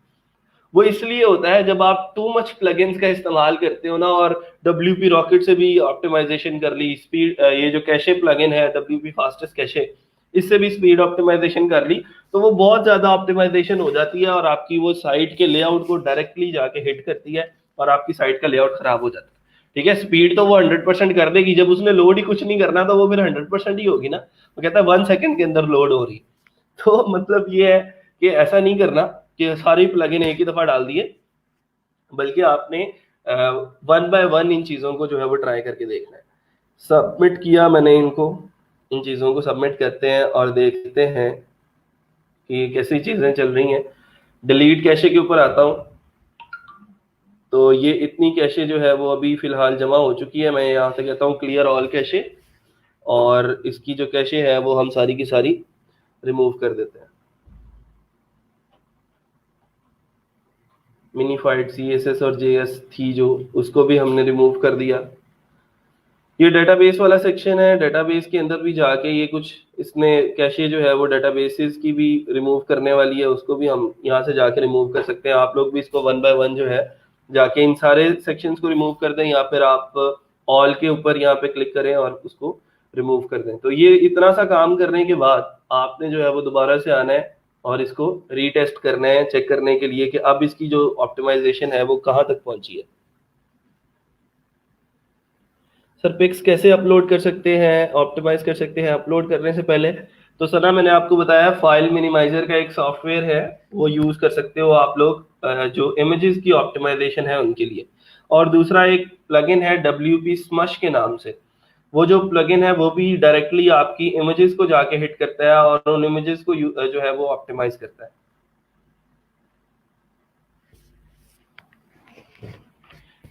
वो इसलिए होता है जब आप टू मच प्लगइन्स का इस्तेमाल करते हो ना, और WP रॉकेट से भी ऑप्टिमाइजेशन कर ली, स्पीड ये जो कैशे प्लगइन है WP फास्टेस्ट कैशे, इससे भी स्पीड ऑप्टिमाइजेशन कर ली, तो वो बहुत ज्यादा ऑप्टिमाइजेशन हो जाती है और आपकी वो साइट के लेआउट को डायरेक्टली जाके हिट करती है और आपकी साइट का लेआउट खराब हो जाता है। ठीक है, स्पीड तो वो 100% कर देगी, जब उसने लोड ही कुछ नहीं करना तो वो फिर 100% ही होगी ना। वो कहता है 1 सेकंड के अंदर लोड हो रही। तो मतलब ये है कि ऐसा नहीं करना कि सारी प्लगइन एक ही दफा डाल दिए, बल्कि आपने वन बाय वन इन चीजों को जो है वो ट्राई करके देखना है। सबमिट किया मैंने इनको, इन चीजों को सबमिट करते हैं और देखते हैं कि कैसी चीजें चल रही हैं। डिलीट कैशे के ऊपर आता हूँ, तो ये इतनी कैशे जो है वो अभी फिलहाल जमा हो चुकी है। मैं यहाँ से कहता हूँ क्लियर ऑल कैशे, और इसकी जो कैशे है वो हम सारी की सारी रिमूव कर देते हैं। मिनीफाइड CSS और JS थी जो, उसको भी हमने रिमूव कर दिया। ये डेटाबेस वाला सेक्शन है। डेटाबेस के अंदर भी जाके ये कुछ इसने कैशे जो है वो डेटाबेसेस की भी रिमूव करने वाली है, उसको भी हम यहाँ से जाके रिमूव कर सकते हैं। आप लोग भी इसको वन बाय वन जो है जाके इन सारे सेक्शंस को रिमूव कर दें, या फिर आप ऑल के ऊपर यहाँ पे क्लिक करें और उसको रिमूव कर दें। तो ये इतना सा काम करने के बाद आपने जो है वो दोबारा से आना है और इसको रीटेस्ट करना है, चेक करने के लिए कि अब इसकी जो ऑप्टिमाइजेशन है वो कहाँ तक पहुंची है। सर पिक्स कैसे अपलोड कर सकते हैं, ऑप्टिमाइज कर सकते हैं अपलोड करने से पहले? तो सर ना, मैंने आपको बताया फाइल मिनिमाइजर का एक सॉफ्टवेयर है, वो यूज कर सकते हो आप लोग जो इमेजेस की ऑप्टिमाइजेशन है उनके लिए। और दूसरा एक प्लगइन है WP स्मश के नाम से। वो जो प्लगइन है वो भी डायरेक्टली आपकी इमेजेस को जाके हिट करता है और उन इमेजेस को जो है वो ऑप्टिमाइज करता है।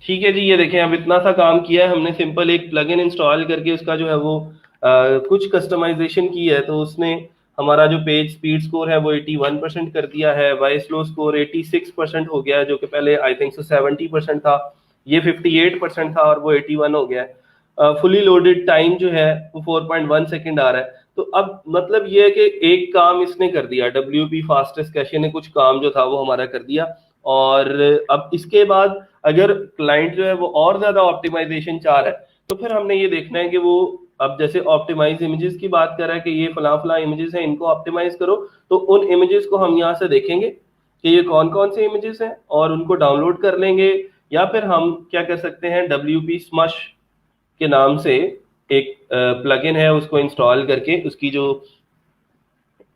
ठीक है जी, ये देखें अब इतना सा काम किया है हमने। सिंपल एक प्लगइन इंस्टॉल करके उसका जो है वो कुछ कस्टमाइजेशन की है, तो उसने हमारा जो पेज स्पीड स्कोर है वो 81% कर दिया है। वाई स्लो स्कोर 86% हो गया है, जो कि पहले आई थिंक 70% था। ये 58% था और वो 81 हो गया है। फुली लोडेड टाइम जो है वो 4.1 सेकेंड आ रहा है। तो अब मतलब ये है कि एक काम इसने कर दिया, WP फास्टेस्ट कैशे ने कुछ काम जो था वो हमारा कर दिया। और अब इसके बाद अगर क्लाइंट जो है वो और ज्यादा ऑप्टिमाइजेशन चाह रहा है, तो फिर हमने ये देखना है कि वो अब जैसे ऑप्टिमाइज इमेजेस की बात कर रहा है कि ये फला फला इमेजेस हैं, इनको ऑप्टिमाइज करो, तो उन इमेजेस को हम यहाँ से देखेंगे कि ये कौन कौन से इमेजेस हैं और उनको डाउनलोड कर लेंगे। या फिर हम क्या कर सकते हैं, WP स्मश के नाम से एक प्लगइन है, उसको इंस्टॉल करके उसकी जो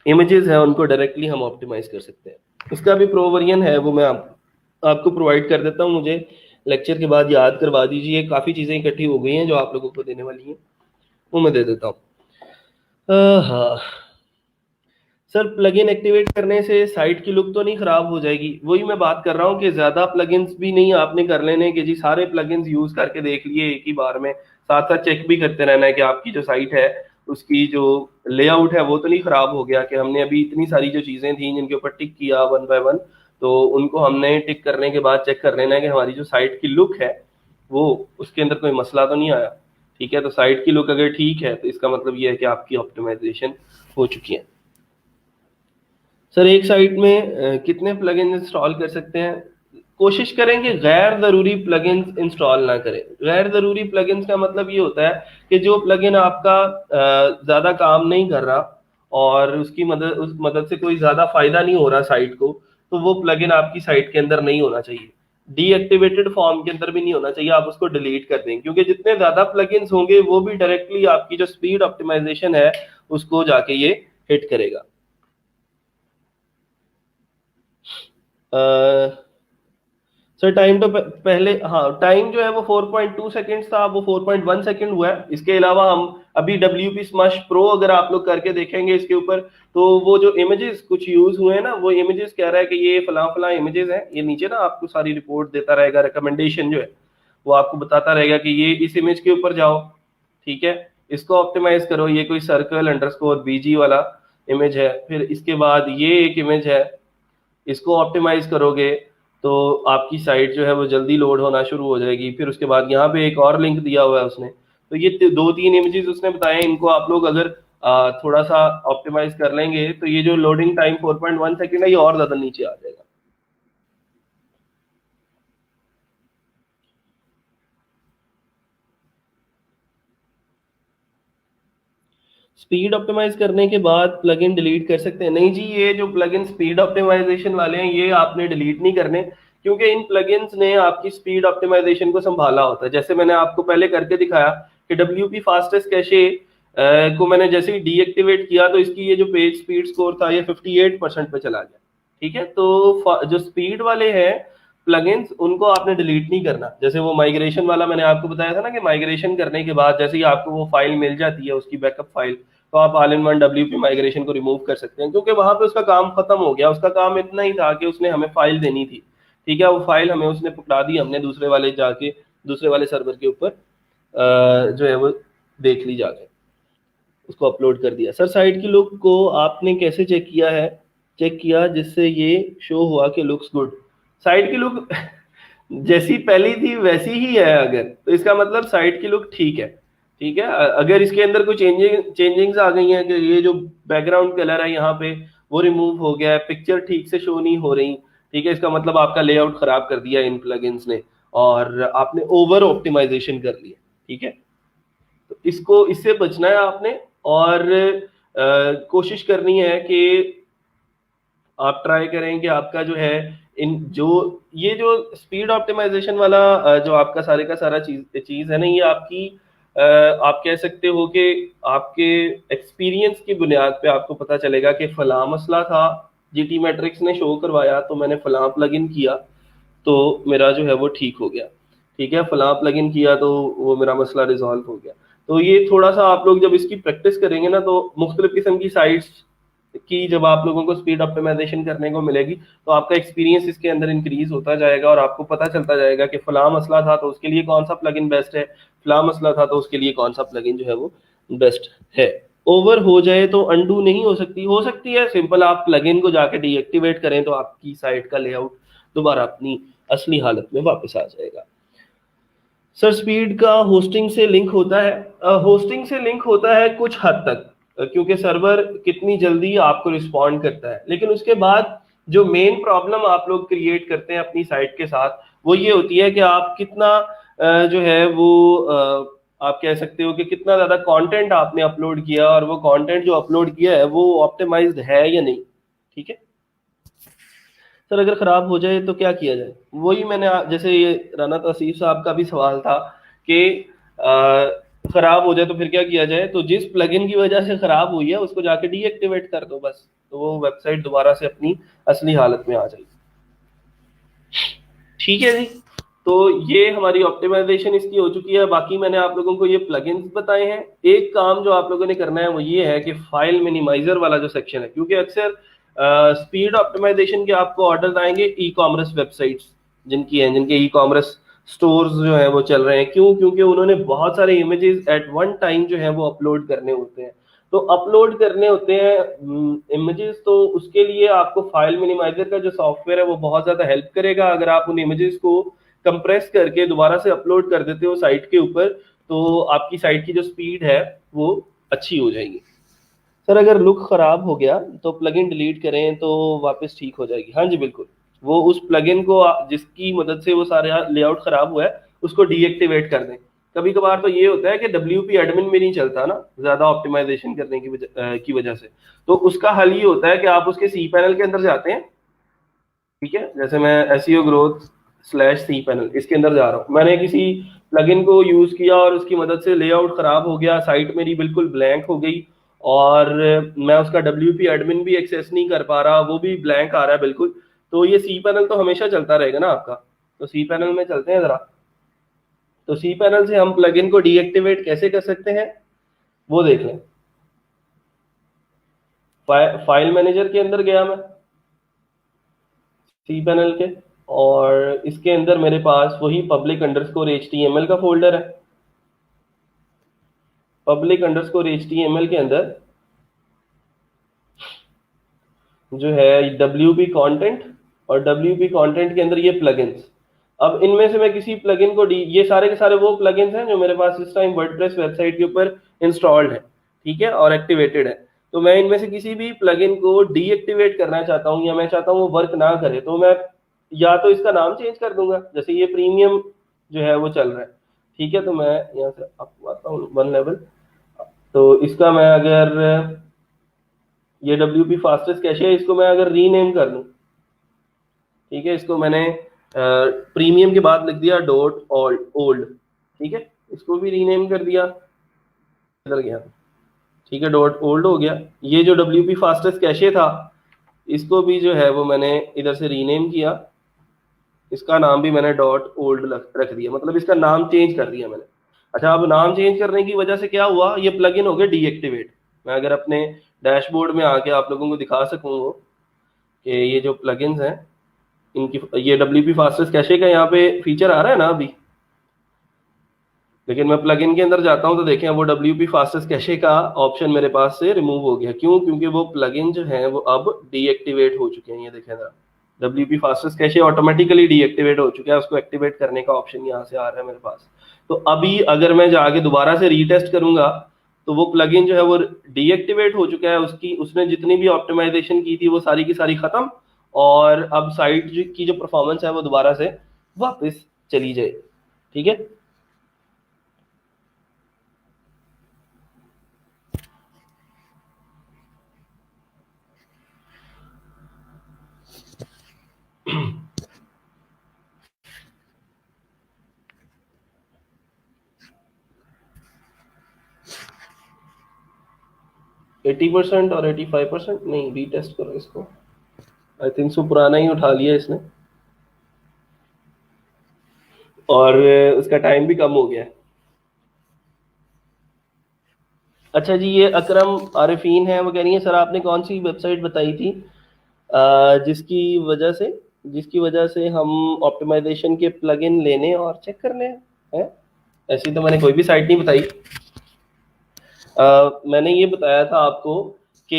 इमेजेस है उनको डायरेक्टली हम ऑप्टिमाइज कर सकते हैं। उसका भी प्रो वर्जन है, वो मैं आपको प्रोवाइड कर देता हूँ। मुझे लेक्चर के बाद याद करवा दीजिए, काफ़ी चीज़ें इकट्ठी हो गई हैं जो आप लोगों को देने वाली हैं, वो मैं दे देता हूँ। हाँ सर, प्लगइन एक्टिवेट करने से साइट की लुक तो नहीं खराब हो जाएगी? वही मैं बात कर रहा हूँ कि ज़्यादा प्लगइन्स भी नहीं आपने कर लेने कि जी सारे प्लगइन्स यूज़ करके देख लिए एक ही बार में। साथ साथ चेक भी करते रहना है कि आपकी जो साइट है उसकी जो लेआउट है वो तो नहीं खराब हो गया, कि हमने अभी इतनी सारी जो चीज़ें थी जिनके ऊपर टिक किया वन बाय वन, तो उनको हमने टिक करने के बाद चेक कर लेना है कि हमारी जो साइट की लुक है वो, उसके अंदर कोई मसला तो नहीं आया। ठीक है, तो साइट की लुक अगर ठीक है तो इसका मतलब ये है कि आपकी ऑप्टिमाइजेशन हो चुकी है। सर एक साइट में कितने प्लगइन इंस्टॉल कर सकते हैं? कोशिश करें कि गैर ज़रूरी प्लगइन्स इंस्टॉल ना करें। गैर ज़रूरी प्लगइन्स का मतलब ये होता है कि जो प्लगइन आपका ज़्यादा काम नहीं कर रहा और उसकी मदद, उस मदद से कोई ज़्यादा फायदा नहीं हो रहा साइट को, तो वो प्लगइन आपकी साइट के अंदर नहीं होना चाहिए, डीएक्टिवेटेड फॉर्म के अंदर भी नहीं होना चाहिए, आप उसको डिलीट कर दें, क्योंकि जितने ज्यादा प्लगइन्स होंगे वो भी डायरेक्टली आपकी जो स्पीड ऑप्टिमाइजेशन है उसको जाके ये हिट करेगा। सर टाइम तो पहले, हाँ टाइम जो है वो 4.2 सेकेंड्स था, अब वो 4.1 सेकेंड हुआ है। इसके अलावा हम अभी WP Smash Pro अगर आप लोग करके देखेंगे इसके ऊपर, तो वो जो इमेजेस कुछ यूज हुए हैं ना, वो इमेजेस कह रहा है कि ये फला फला इमेजेस हैं, ये नीचे ना आपको सारी रिपोर्ट देता रहेगा, रिकमेंडेशन जो है वो आपको बताता रहेगा कि ये इस इमेज के ऊपर जाओ, ठीक है, इसको ऑप्टिमाइज करो, ये कोई सर्कल अंडरस्कोर BG वाला इमेज है, फिर इसके बाद ये एक इमेज है, इसको ऑप्टिमाइज करोगे तो आपकी साइट जो है वो जल्दी लोड होना शुरू हो जाएगी। फिर उसके बाद यहाँ पे एक और लिंक दिया हुआ है उसने, तो ये 2-3 इमेजेस उसने बताए, इनको आप लोग अगर थोड़ा सा ऑप्टिमाइज कर लेंगे तो ये जो लोडिंग टाइम 4.1 सेकेंड है ये और ज्यादा नीचे आ जाएगा। स्पीड ऑप्टिमाइज करने के बाद प्लगइन डिलीट कर सकते हैं? नहीं जी, ये जो प्लगइन स्पीड ऑप्टिमाइजेशन वाले हैं ये आपने डिलीट नहीं करने, क्योंकि इन प्लगइन्स ने आपकी स्पीड ऑप्टिमाइजेशन को संभाला होता है। जैसे मैंने आपको पहले करके दिखाया कि WP फास्टेस्ट कैशे को मैंने जैसे ही डीएक्टिवेट किया तो इसकी ये जो पेज स्पीड स्कोर था ये 58% पे चला गया, ठीक है। तो जो स्पीड वाले हैं प्लगइन्स उनको आपने डिलीट नहीं करना। जैसे वो माइग्रेशन वाला मैंने आपको बताया था ना कि माइग्रेशन करने के बाद जैसे ही आपको वो फाइल मिल जाती है उसकी बैकअप फाइल, तो आप all in one WP migration को रिमूव कर सकते हैं, क्योंकि वहां पे उसका काम खत्म हो गया। उसका काम इतना ही था कि उसने हमें फाइल देनी थी, ठीक है, वो फाइल हमें उसने पकड़ा दी, हमने दूसरे वाले जाके दूसरे वाले सर्वर के ऊपर जो है वो देख ली, जाके उसको अपलोड कर दिया। सर साइट की लुक को आपने कैसे चेक किया है, चेक किया जिससे ये शो हुआ कि लुक्स गुड? साइट की लुक जैसी पहली थी वैसी ही है अगर, तो इसका मतलब साइट की लुक ठीक है, ठीक है। अगर इसके अंदर कोई चेंजिंग्स आ गई हैं कि ये जो बैकग्राउंड कलर है यहाँ पे वो रिमूव हो गया है, पिक्चर ठीक से शो नहीं हो रही, ठीक है, इसका मतलब आपका लेआउट खराब कर दिया इन प्लगइन्स ने और आपने ओवर ऑप्टिमाइजेशन कर लिया, ठीक है। तो इसको, इससे बचना है आपने और कोशिश करनी है कि आप ट्राई करें कि आपका जो है इन जो ये जो स्पीड ऑप्टिमाइजेशन वाला जो आपका सारे का सारा चीज है ना, ये आपकी आप कह सकते हो कि आपके एक्सपीरियंस की बुनियाद पे आपको पता चलेगा कि फला मसला था, GT मैट्रिक्स ने शो करवाया तो मैंने फला प्लगइन किया तो मेरा जो है वो ठीक हो गया, ठीक है, फला प्लगइन किया तो वो मेरा मसला रिजॉल्व हो गया। तो ये थोड़ा सा आप लोग जब इसकी प्रैक्टिस करेंगे ना, तो मुख्तलिफ किस्म की साइट्स की जब आप लोगों को स्पीड ऑप्टिमाइजेशन करने को मिलेगी तो आपका एक्सपीरियंस इसके अंदर इंक्रीज होता जाएगा और आपको पता चलता जाएगा कि फला मसला था तो उसके लिए कौन सा प्लगइन बेस्ट है, फला मसला था तो उसके लिए कौन सा प्लगइन जो है वो बेस्ट है। ओवर हो जाए तो अनडू नहीं हो सकती है, सिंपल आप प्लगइन को जाके डीएक्टिवेट करें तो आपकी साइट का लेआउट दोबारा अपनी असली हालत में वापस आ जाएगा। सर स्पीड का होस्टिंग से लिंक होता है? होस्टिंग से लिंक होता है कुछ हद तक, क्योंकि सर्वर कितनी जल्दी आपको रिस्पॉन्ड करता है, लेकिन उसके बाद जो मेन प्रॉब्लम आप लोग क्रिएट करते हैं अपनी साइट के साथ वो ये होती है कि आप कितना जो है वो आप कह सकते हो कि कितना ज्यादा कंटेंट आपने अपलोड किया और वो कंटेंट जो अपलोड किया है वो ऑप्टिमाइज्ड है या नहीं, ठीक है। सर अगर खराब हो जाए तो क्या किया जाए? वही मैंने जैसे ये राना तौसीफ साहब का भी सवाल था कि खराब हो जाए तो फिर क्या किया जाए, तो जिस प्लगइन की वजह से खराब हुई है उसको जाके डीएक्टिवेट कर दो बस, तो वो वेबसाइट दोबारा से अपनी असली हालत में आ जाएगी, ठीक है जी। तो ये हमारी ऑप्टिमाइजेशन इसकी हो चुकी है। बाकी मैंने आप लोगों को ये प्लगइन्स बताए हैं। एक काम जो आप लोगों ने करना है वो ये है कि फाइल मिनिमाइजर वाला जो सेक्शन है, क्योंकि अक्सर स्पीड ऑप्टिमाइजेशन के आपको ऑर्डर्स आएंगे ई कॉमर्स वेबसाइट्स जिनकी हैं, जिनके ई कॉमर्स स्टोर्स जो है वो चल रहे हैं, क्यों? क्योंकि उन्होंने बहुत सारे इमेजेस एट वन टाइम जो है वो अपलोड करने होते हैं, तो अपलोड करने होते हैं इमेजेस, तो उसके लिए आपको फाइल मिनिमाइजर का जो सॉफ्टवेयर है वो बहुत ज्यादा हेल्प करेगा। अगर आप उन इमेजेस को कंप्रेस करके दोबारा से अपलोड कर देते हो साइट के ऊपर तो आपकी साइट की जो स्पीड है वो अच्छी हो जाएगी। सर अगर लुक खराब हो गया तो प्लगइन डिलीट करें तो वापस ठीक हो जाएगी? हाँ जी बिल्कुल, वो उस प्लगइन को जिसकी मदद से वो सारा लेआउट खराब हुआ है उसको डीएक्टिवेट कर दें। कभी कभार तो ये होता है कि WP एडमिन भी नहीं चलता ना ज्यादा ऑप्टिमाइजेशन करने की वजह से, तो उसका हल ये होता है कि आप उसके सी पैनल के अंदर जाते हैं, ठीक है, जैसे मैं SEO growth slash cPanel इसके अंदर जा रहा हूँ, मैंने किसी प्लगइन को यूज किया और उसकी मदद से लेआउट खराब हो गया, साइट मेरी बिल्कुल ब्लैंक हो गई, और मैं उसका WP एडमिन भी एक्सेस नहीं कर पा रहा, वो भी ब्लैंक आ रहा है बिल्कुल। तो ये सी पैनल तो हमेशा चलता रहेगा ना आपका। तो सी पैनल में चलते हैं जरा। तो सी पैनल से हम प्लगइन को डीएक्टिवेट कैसे कर सकते हैं वो देख लें। फाइल मैनेजर के अंदर गया मैं, सी पैनल के, और इसके अंदर मेरे पास वही public_html का फोल्डर है। public_html के अंदर जो है WP कंटेंट, और WP कंटेंट के अंदर ये प्लगइन्स। अब इनमें से मैं किसी प्लगइन को ये सारे के सारे वो प्लगइन्स हैं जो मेरे पास इस टाइम वर्डप्रेस वेबसाइट के ऊपर इंस्टॉल्ड है, ठीक है, और एक्टिवेटेड है। तो मैं इनमें से किसी भी प्लगइन को डीएक्टिवेट करना चाहता हूँ, या मैं चाहता हूँ वो वर्क ना करे, तो मैं या तो इसका नाम चेंज कर दूंगा, जैसे ये प्रीमियम जो है वो चल रहा है, ठीक है। तो मैं यहाँ से आपको आता हूँ 1 लेवल। तो इसका मैं अगर ये WP फास्टेस्ट कैशे है, इसको मैं अगर रीनेम कर दूं, ठीक है, इसको मैंने प्रीमियम के बाद लिख दिया .old, ठीक है, इसको भी रीनेम कर दिया, इधर गया, ठीक है, .old हो गया। ये जो WP फास्टेस्ट कैशे था इसको भी जो है वो मैंने इधर से रीनेम किया, इसका नाम भी मैंने .old रख दिया, मतलब इसका नाम चेंज कर दिया मैंने। अच्छा, अब नाम चेंज करने की वजह से क्या हुआ, ये प्लगइन हो गया डीएक्टिवेट। मैं अगर अपने डैशबोर्ड में आके आप लोगों को दिखा सकूँ कि ये जो प्लगइन्स हैं इनकी, ये WP फास्टेस्ट कैशे का यहाँ पे फीचर आ रहा है ना अभी, लेकिन मैं प्लगइन के अंदर जाता हूँ तो देखें वो WP फास्टेस्ट कैशे का ऑप्शन मेरे पास से रिमूव हो गया। क्यों? क्योंकि वो प्लगइन जो है वो अब डीएक्टिवेट हो चुके हैं। ये देखें जरा, WP fastest cache automatically deactivate हो चुका है, उसको एक्टिवेट करने का ऑप्शन यहाँ से आ रहा है मेरे पास। तो अभी अगर मैं जाके दोबारा से रीटेस्ट करूंगा तो वो प्लगइन जो है वो डीएक्टिवेट हो चुका है, उसकी उसने जितनी भी ऑप्टिमाइजेशन की थी वो सारी की सारी खत्म, और अब साइट की जो परफॉर्मेंस है वो दोबारा से वापस चली जाए, ठीक है। 80% और 85% नहीं, रीटेस्ट करो इसको। आई थिंक सो पुराना ही उठा लिया इसने, और उसका टाइम भी कम हो गया है। अच्छा जी, ये अकरम आरिफीन है, वो कह रही है सर आपने कौन सी वेबसाइट बताई थी जिसकी वजह से हम ऑप्टिमाइजेशन के प्लगइन लेने और चेक करने हैं? ऐसी तो मैंने कोई भी साइट नहीं बताई। मैंने ये बताया था आपको कि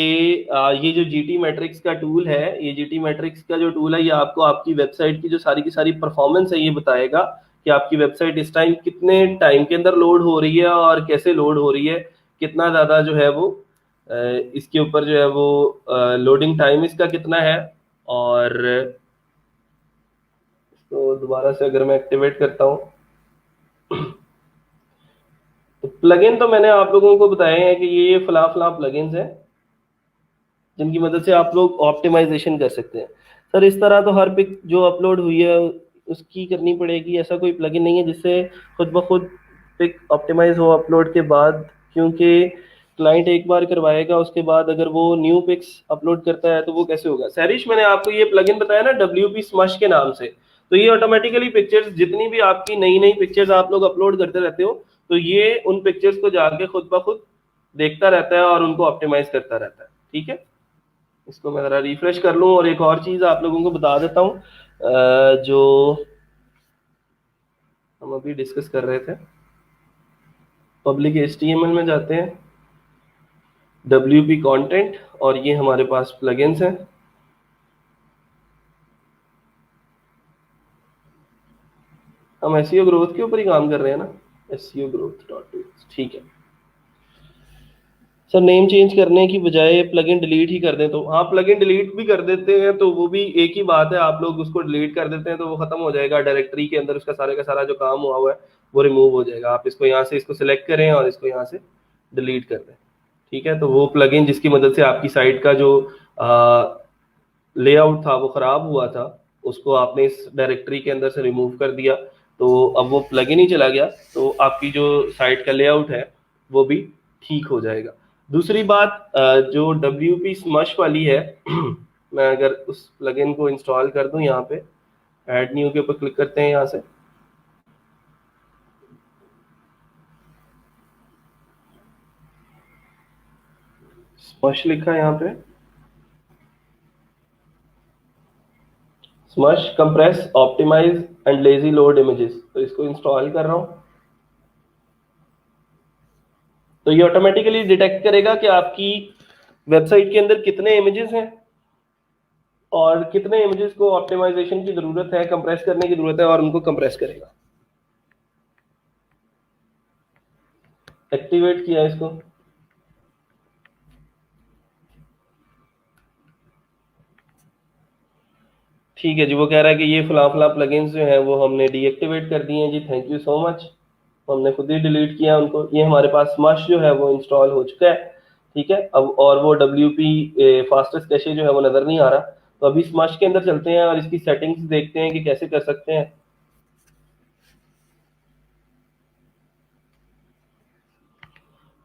ये जो GT मैट्रिक्स का टूल है, ये GT मैट्रिक्स का जो टूल है ये आपको आपकी वेबसाइट की जो सारी की सारी परफॉर्मेंस है ये बताएगा कि आपकी वेबसाइट इस टाइम कितने टाइम के अंदर लोड हो रही है और कैसे लोड हो रही है, कितना ज़्यादा जो है वो इसके ऊपर जो है वो लोडिंग टाइम इसका कितना है। और तो दोबारा से अगर मैं एक्टिवेट करता हूँ तो प्लगइन तो मैंने आप लोगों को बताए हैं कि ये फला फला प्लगइन्स हैं जिनकी मदद से आप लोग ऑप्टिमाइजेशन कर सकते हैं। सर इस तरह तो हर पिक जो अपलोड हुई है उसकी करनी पड़ेगी, ऐसा कोई प्लगइन नहीं है जिससे खुद ब खुद पिक ऑप्टिमाइज हो अपलोड के बाद? क्योंकि क्लाइंट एक बार करवाएगा, उसके बाद अगर वो न्यू पिक्स अपलोड करता है तो वो कैसे होगा? सैरिश, मैंने आपको ये प्लगइन बताया ना WP स्मश के नाम से, तो ये ऑटोमेटिकली पिक्चर्स, जितनी भी आपकी नई नई पिक्चर्स आप लोग अपलोड करते रहते हो, तो ये उन पिक्चर्स को जाके खुद ब खुद देखता रहता है और उनको ऑप्टिमाइज करता रहता है, ठीक है। इसको मैं जरा रिफ्रेश कर लूँ, और एक और चीज़ आप लोगों को बता देता हूँ जो हम अभी डिस्कस कर रहे थे। पब्लिक HTML में जाते हैं, WP कंटेंट, और ये हमारे पास प्लगइन्स हैं। हम SEO ग्रोथ के ऊपर ही काम कर रहे हैं ना, SEO growth.tools, ठीक है। सर नेम चेंज करने की बजाय प्लगइन डिलीट ही कर दें तो? हाँ, प्लगइन डिलीट भी कर देते हैं तो वो भी एक ही बात है, आप लोग उसको डिलीट कर देते हैं तो वो खत्म हो जाएगा, डायरेक्टरी के अंदर उसका सारे का सारा जो काम हुआ है वो रिमूव हो जाएगा। आप इसको यहाँ से इसको सिलेक्ट करें और इसको यहाँ से डिलीट कर दें, ठीक है। तो वो प्लगइन जिसकी मदद से आपकी साइट का जो लेआउट था वो खराब हुआ था, उसको आपने इस डायरेक्टरी के अंदर से रिमूव कर दिया, तो अब वो प्लगइन ही चला गया, तो आपकी जो साइट का लेआउट है वो भी ठीक हो जाएगा। दूसरी बात, जो WP स्मश वाली है मैं अगर उस प्लगइन को इंस्टॉल कर दूं, यहाँ पे ऐड न्यू के ऊपर क्लिक करते हैं, यहाँ से स्मश लिखा है यहाँ पे, smush compress optimize and lazy load images, तो इसको इंस्टॉल कर रहा हूँ। तो ये ऑटोमेटिकली डिटेक्ट करेगा कि आपकी वेबसाइट के अंदर कितने इमेजेस हैं और कितने इमेजेस को ऑप्टिमाइजेशन की जरूरत है, कंप्रेस करने की जरूरत है, और उनको कंप्रेस करेगा। एक्टिवेट किया इसको, ठीक है जी। वो कह रहा है कि ये फला फला प्लगइन्स जो हैं वो हमने डीएक्टिवेट कर दिए हैं जी, थैंक यू सो मच। हमने खुद ही डिलीट किया उनको। ये हमारे पास स्मश जो है वो इंस्टॉल हो चुका है, ठीक है। अब और वो WP फास्टेस्ट कैशे जो है वो नजर नहीं आ रहा, तो अभी स्मश के अंदर चलते हैं और इसकी सेटिंग्स देखते हैं कि कैसे कर सकते हैं।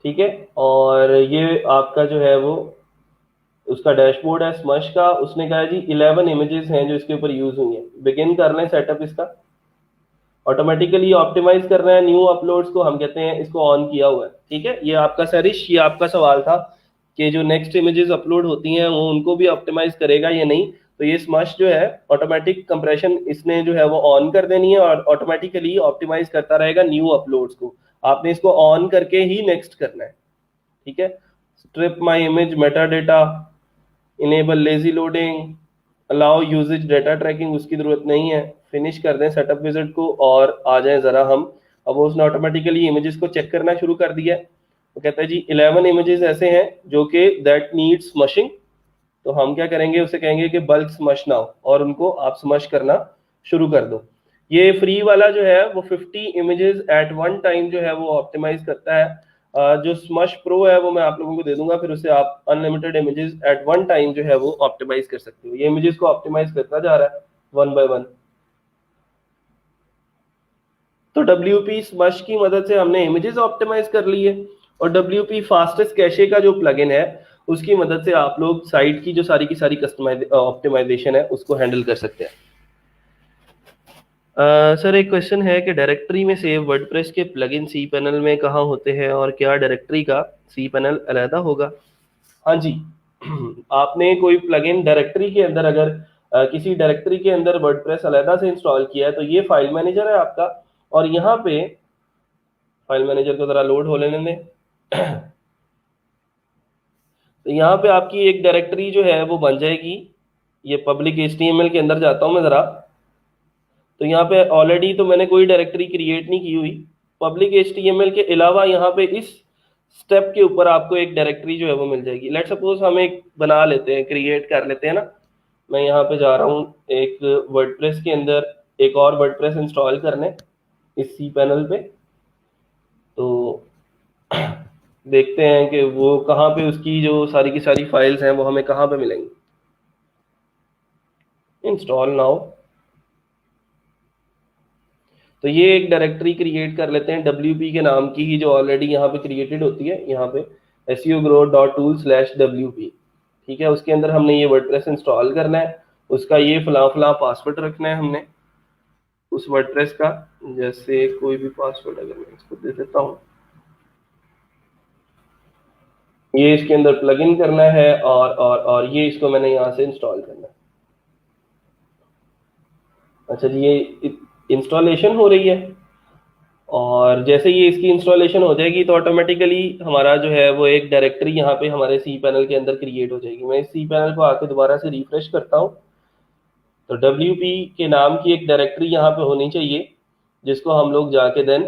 ठीक है, और ये आपका जो है वो उसका डैशबोर्ड है स्मश का। उसने कहा है जी 11 इमेजेस हैं जो इसके ऊपर यूज हुई हैं। बिगिन कर लें सेटअप इसका, ऑटोमेटिकली ऑप्टिमाइज कर रहे हैं न्यू अपलोड्स को, हम कहते हैं इसको ऑन किया हुआ है, ठीक है। ये आपका सरिश, ये आपका सवाल था कि जो नेक्स्ट इमेजेस अपलोड होती हैं वो उनको भी ऑप्टिमाइज करेगा या नहीं। तो ये स्मश जो है ऑटोमेटिक कंप्रेशन इसने जो है वो ऑन कर देनी है और ऑटोमेटिकली ऑप्टिमाइज करता रहेगा न्यू अपलोड्स को। आपने इसको ऑन करके ही नेक्स्ट करना है, ठीक है। Strip my image meta data, enable lazy loading, allow usage data tracking, उसकी जरूरत नहीं है। फिनिश कर दें सेटअप विजिट को और आ जाए जरा हम। अब उसने ऑटोमेटिकली इमेजेस को चेक करना शुरू कर दिया है। वो कहता है जी 11 इमेजेस ऐसे हैं जो कि दैट नीड स्मशिंग, तो हम क्या करेंगे, उसे कहेंगे कि बल्क स्मश नाउ, और उनको आप स्मश करना शुरू कर दो। ये फ्री वाला जो है वो 50 इमेजेस एट वन टाइम जो है वो ऑप्टिमाइज करता है। जो स्मश प्रो है वो मैं आप लोगों को दे दूंगा, फिर उसे आप unlimited images at one time जो है वो ऑप्टिमाइज कर सकते हो। ये इमेजेस को ऑप्टिमाइज करता जा रहा है वन बाय वन। तो WP स्मश की मदद से हमने इमेजेस ऑप्टिमाइज कर लिए, और WP फास्टेस्ट कैशे का जो प्लगइन है उसकी मदद से आप लोग साइट की जो सारी की सारी कस्टमाइज ऑप्टिमाइजेशन है उसको हैंडल कर सकते हैं। सर एक क्वेश्चन है कि डायरेक्टरी में सेव वर्डप्रेस के प्लगइन सी पैनल में कहाँ होते हैं और क्या डायरेक्टरी का सी पैनल अलहदा होगा? हाँ जी, आपने कोई प्लगइन डायरेक्टरी के अंदर अगर किसी डायरेक्टरी के अंदर वर्डप्रेस अलहदा से इंस्टॉल किया है तो ये फाइल मैनेजर है आपका, और यहाँ पे फाइल मैनेजर को जरा लोड हो लेने दें। तो यहाँ पे आपकी एक डायरेक्टरी जो है वो बन जाएगी। ये पब्लिक HTML के अंदर जाता हूँ मैं जरा, तो यहाँ पे ऑलरेडी तो मैंने कोई डायरेक्टरी क्रिएट नहीं की हुई। पब्लिक HTML के अलावा यहाँ पे इस स्टेप के ऊपर आपको एक डायरेक्टरी जो है वो मिल जाएगी। लेट सपोज हम एक बना लेते हैं, क्रिएट कर लेते हैं ना। मैं यहाँ पे जा रहा हूँ एक वर्डप्रेस के अंदर एक और वर्डप्रेस इंस्टॉल करने इस सी पैनल पे, तो देखते हैं कि वो कहाँ पे, उसकी जो सारी की सारी फाइल्स हैं वो हमें कहाँ पे मिलेंगी। इंस्टॉल नाउ, तो ये एक डायरेक्टरी क्रिएट कर लेते हैं WP के नाम की ही, जो ऑलरेडी यहाँ पे क्रिएटेड होती है, यहाँ पे seogrowth.tool/wp, ठीक है। उसके अंदर हमने ये वर्डप्रेस इंस्टॉल करना है, उसका ये फला फला पासवर्ड रखना है हमने उस वर्डप्रेस का। जैसे कोई भी पासवर्ड अगर मैं इसको दे देता हूँ, ये इसके अंदर प्लग इन करना है, और ये इसको मैंने यहाँ से इंस्टॉल करना है। अच्छा जी, ये इंस्टॉलेशन हो रही है, और जैसे ही इसकी इंस्टॉलेशन हो जाएगी तो ऑटोमेटिकली हमारा जो है वो एक डायरेक्टरी यहाँ पे हमारे सी पैनल के अंदर क्रिएट हो जाएगी। मैं इस सी पैनल को आके दोबारा से रिफ्रेश करता हूँ, तो WP के नाम की एक डायरेक्टरी यहाँ पे होनी चाहिए जिसको हम लोग जाके देन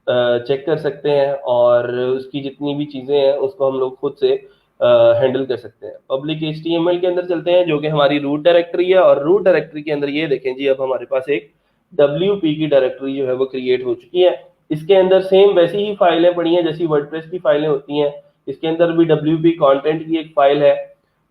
चेक कर सकते हैं, और उसकी जितनी भी चीज़ें हैं उसको हम लोग खुद से हैंडल कर सकते हैं। पब्लिक HTML के अंदर चलते हैं जो कि हमारी रूट डायरेक्टरी है, और रूट डायरेक्टरी के अंदर ये देखें जी, अब हमारे पास एक WP की डायरेक्टरी जो है वो क्रिएट हो चुकी है। इसके अंदर सेम वैसी ही फाइलें पड़ी हैं जैसी वर्डप्रेस की फाइलें होती हैं। इसके अंदर भी WP कंटेंट की एक फाइल है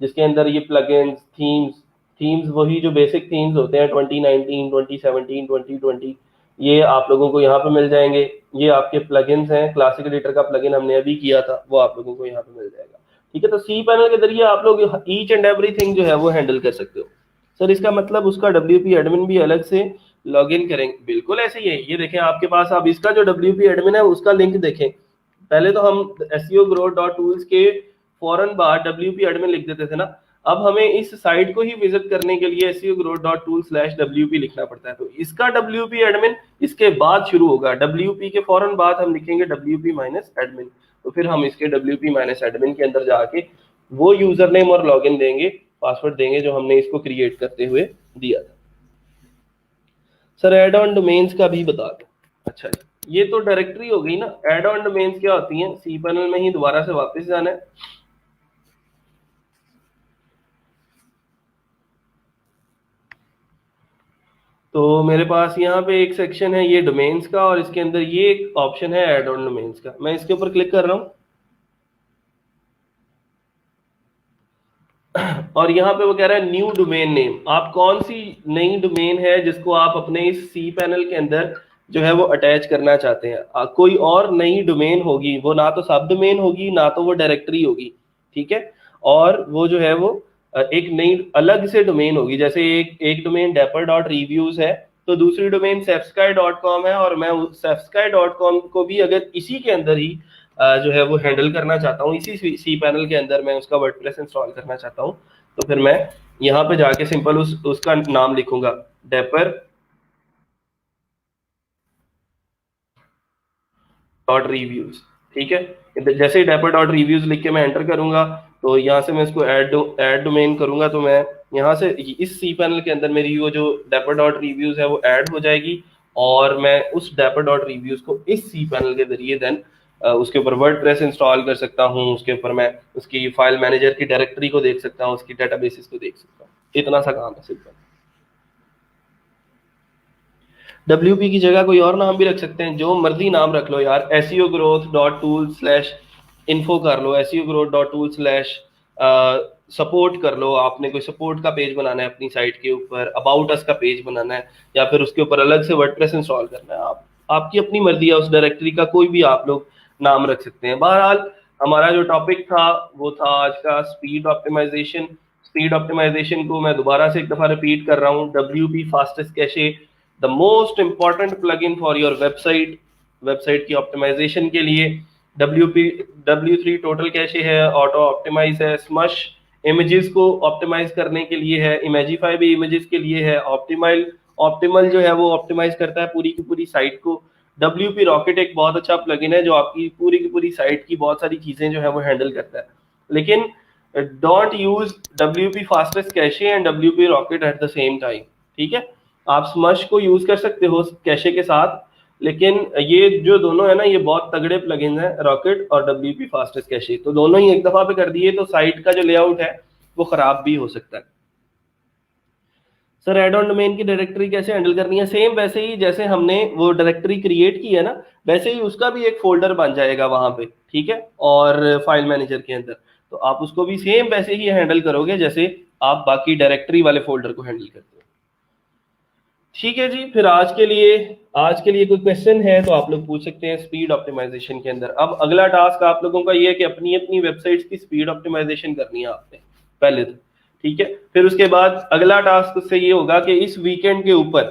जिसके अंदर ये प्लगइन्स, थीम्स, थीम्स वही जो बेसिक थीम्स होते हैं 2019, 2017, 2020, ये आप लोगों को यहाँ पे मिल जाएंगे। ये आपके प्लगइन्स हैं, क्लासिक एडिटर का प्लगइन हमने अभी किया था, वो आप लोगों को यहाँ पे मिल जाएगा। ठीक है, तो सी पैनल के जरिए आप लोग ईच एंड एवरीथिंग जो है वो हैंडल कर सकते हो। सर इसका मतलब उसका WP एडमिन भी अलग से लॉग इन करेंगे? बिल्कुल ऐसे ही है। ये देखें आपके पास, अब इसका जो WP एडमिन है उसका लिंक देखें। पहले तो हम SEOgrowth.tools के फौरन बाद WP एडमिन लिख देते थे ना, अब हमें इस साइट को ही विजिट करने के लिए SEOgrowth.tools/WP लिखना पड़ता है। तो इसका WP एडमिन इसके बाद शुरू होगा, WP के फौरन बाद हम लिखेंगे WP-admin। तो फिर हम इसके WP-admin के अंदर जाके वो यूजर नेम और लॉगिन देंगे, पासवर्ड देंगे जो हमने इसको क्रिएट करते हुए दिया था। सर एड ऑन डोमेन्स का भी बता दो। अच्छा जी, ये तो डायरेक्टरी हो गई ना। एड ऑन डोमेन्स क्या होती हैं? सी पैनल में ही दोबारा से वापस जाना है। तो मेरे पास यहाँ पे एक सेक्शन है ये डोमेन्स का, और इसके अंदर ये एक ऑप्शन है एड ऑन डोमेन्स का। मैं इसके ऊपर क्लिक कर रहा हूँ और यहाँ पे वो कह रहा है न्यू डोमेन नेम। आप कौन सी नई डोमेन है जिसको आप अपने इस सी पैनल के अंदर जो है वो अटैच करना चाहते हैं? कोई और नई डोमेन होगी, वो ना तो सब डोमेन होगी ना तो वो डायरेक्टरी होगी, ठीक है। और वो जो है वो एक नई अलग से डोमेन होगी। जैसे एक डोमेन dapper.reviews है, तो दूसरी डोमेन safsky.com है, और मैं safsky.com को भी अगर इसी के अंदर ही जो है वो हैंडल करना चाहता हूँ, इसी सी पैनल के अंदर मैं उसका वर्डप्रेस इंस्टॉल करना चाहता हूँ, तो फिर मैं यहाँ पे जाके सिंपल उसका नाम लिखूंगा dapper.reviews। ठीक है, जैसे ही dapper.reviews लिख के मैं एंटर करूंगा, तो यहाँ से मैं इसको ऐड डोमेन करूंगा, तो मैं यहाँ से इस सी पैनल के अंदर मेरी वो जो dapper.reviews है वो ऐड हो जाएगी, और मैं उस dapper.reviews को इस सी पैनल के जरिए देन उसके ऊपर वर्डप्रेस इंस्टॉल कर सकता हूँ। उसके ऊपर मैं उसकी फाइल मैनेजर की डायरेक्टरी को देख सकता हूँ, उसकी डेटाबेसिस को देख सकता हूँ। इतना सा काम है सिंपल। WP की जगह कोई और नाम भी रख सकते हैं, जो मर्जी नाम रख लो यार। SEOgrowth.tools/info कर लो, SEOgrowth.tools/सपोर्ट कर लो। आपने कोई सपोर्ट का पेज बनाना है अपनी साइट के ऊपर, अबाउट अस का पेज बनाना है, या फिर उसके ऊपर अलग से वर्डप्रेस इंस्टॉल करना है, आपकी अपनी मर्जी है। उस डायरेक्टरी का कोई भी आप लोग नाम रख सकते हैं। बहरहाल हमारा जो टॉपिक था वो था आज का स्पीड ऑप्टिमाइजेशन। स्पीड ऑप्टिमाइजेशन को मैं दोबारा से एक दफा रिपीट कर रहा हूँ। WP fastest cache, the most important plugin for your website की ऑप्टिमाइजेशन के लिए। W3 टोटल कैशे है, ऑटो ऑप्टिमाइज है, स्मश इमेजेस को ऑप्टिमाइज करने के लिए है, इमेजिफाई भी इमेजेस के लिए है, ऑप्टिमल जो है वो ऑप्टिमाइज करता है पूरी की पूरी साइट को। WP रॉकेट एक बहुत अच्छा प्लगइन है जो आपकी पूरी की पूरी साइट की बहुत सारी चीजें जो है वो हैंडल करता है। लेकिन don't use WP fastest cache and WP rocket at the same time. ठीक है, आप स्मश को यूज कर सकते हो कैशे के साथ, लेकिन ये जो दोनों है ना, ये बहुत तगड़े प्लगइन है, रॉकेट और WP फास्टेस्ट कैशे। तो दोनों ही एक दफा पे कर दिए तो साइट का जो लेआउट है वो खराब भी हो सकता है। सर एड ऑन डोमेन की डायरेक्टरी कैसे हैंडल करनी है? सेम वैसे ही जैसे हमने वो डायरेक्टरी क्रिएट की है ना, वैसे ही उसका भी एक फोल्डर बन जाएगा वहां पे, ठीक है, और फाइल मैनेजर के अंदर। तो आप उसको भी सेम वैसे ही हैंडल करोगे जैसे आप बाकी डायरेक्टरी वाले फोल्डर को हैंडल करते हो। ठीक है जी, फिर आज के लिए कोई क्वेश्चन है तो आप लोग पूछ सकते हैं स्पीड ऑप्टिमाइजेशन के अंदर। अब अगला टास्क आप लोगों का ये है कि अपनी अपनी वेबसाइट्स की स्पीड ऑप्टिमाइजेशन करनी है आपने पहले तो। ठीक है, फिर उसके बाद अगला टास्क उससे ये होगा कि इस वीकेंड के ऊपर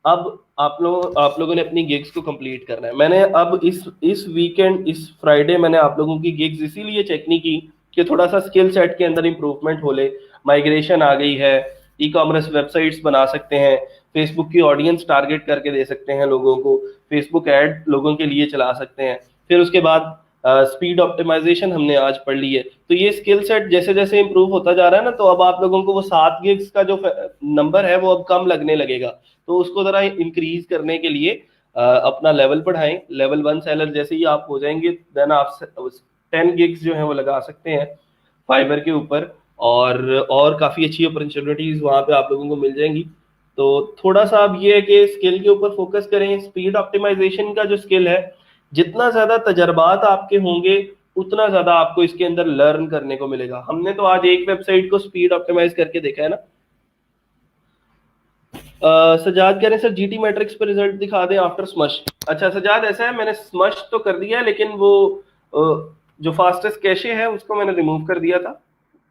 अब आप लोगों ने अपनी गिग्स को कंप्लीट करना है। मैंने अब इस वीकेंड, इस फ्राइडे मैंने आप लोगों की गिग्स इसीलिए चेक नहीं की कि थोड़ा सा स्किल सेट के अंदर इंप्रूवमेंट हो ले। माइग्रेशन आ गई है, ई कॉमर्स वेबसाइट्स बना सकते हैं, फेसबुक की ऑडियंस टारगेट करके दे सकते हैं लोगों को, फेसबुक ऐड लोगों के लिए चला सकते हैं। फिर उसके बाद स्पीड ऑप्टिमाइजेशन हमने आज पढ़ ली है। तो ये स्किल सेट जैसे जैसे इंप्रूव होता जा रहा है ना, तो अब आप लोगों को वो 7 गिग्स का जो नंबर है वो अब कम लगने लगेगा। तो उसको जरा इंक्रीज करने के लिए अपना लेवल बढ़ाएं। लेवल 1 सेलर जैसे ही आप हो जाएंगे, देन आप 10 गिग्स जो है वो लगा सकते हैं फाइबर के ऊपर, और काफी अच्छी अपॉर्चुनिटीज वहां पे आप लोगों को मिल जाएंगी। तो थोड़ा सा अब ये है कि स्किल के ऊपर फोकस करें। स्पीड ऑप्टिमाइजेशन का जो स्किल है, जितना ज्यादा तजर्बात आपके होंगे उतना ज्यादा आपको इसके अंदर लर्न करने को मिलेगा। हमने तो आज एक वेबसाइट को स्पीड ऑप्टिमाइज करके देखा है ना, सजाद कह रहे हैं सर जीटी मैट्रिक्स पे रिजल्ट दिखा दें आफ्टर स्मश। अच्छा सजाद, ऐसा है मैंने स्मश तो कर दिया है, लेकिन वो जो फास्टेस्ट कैशे है उसको मैंने रिमूव कर दिया था,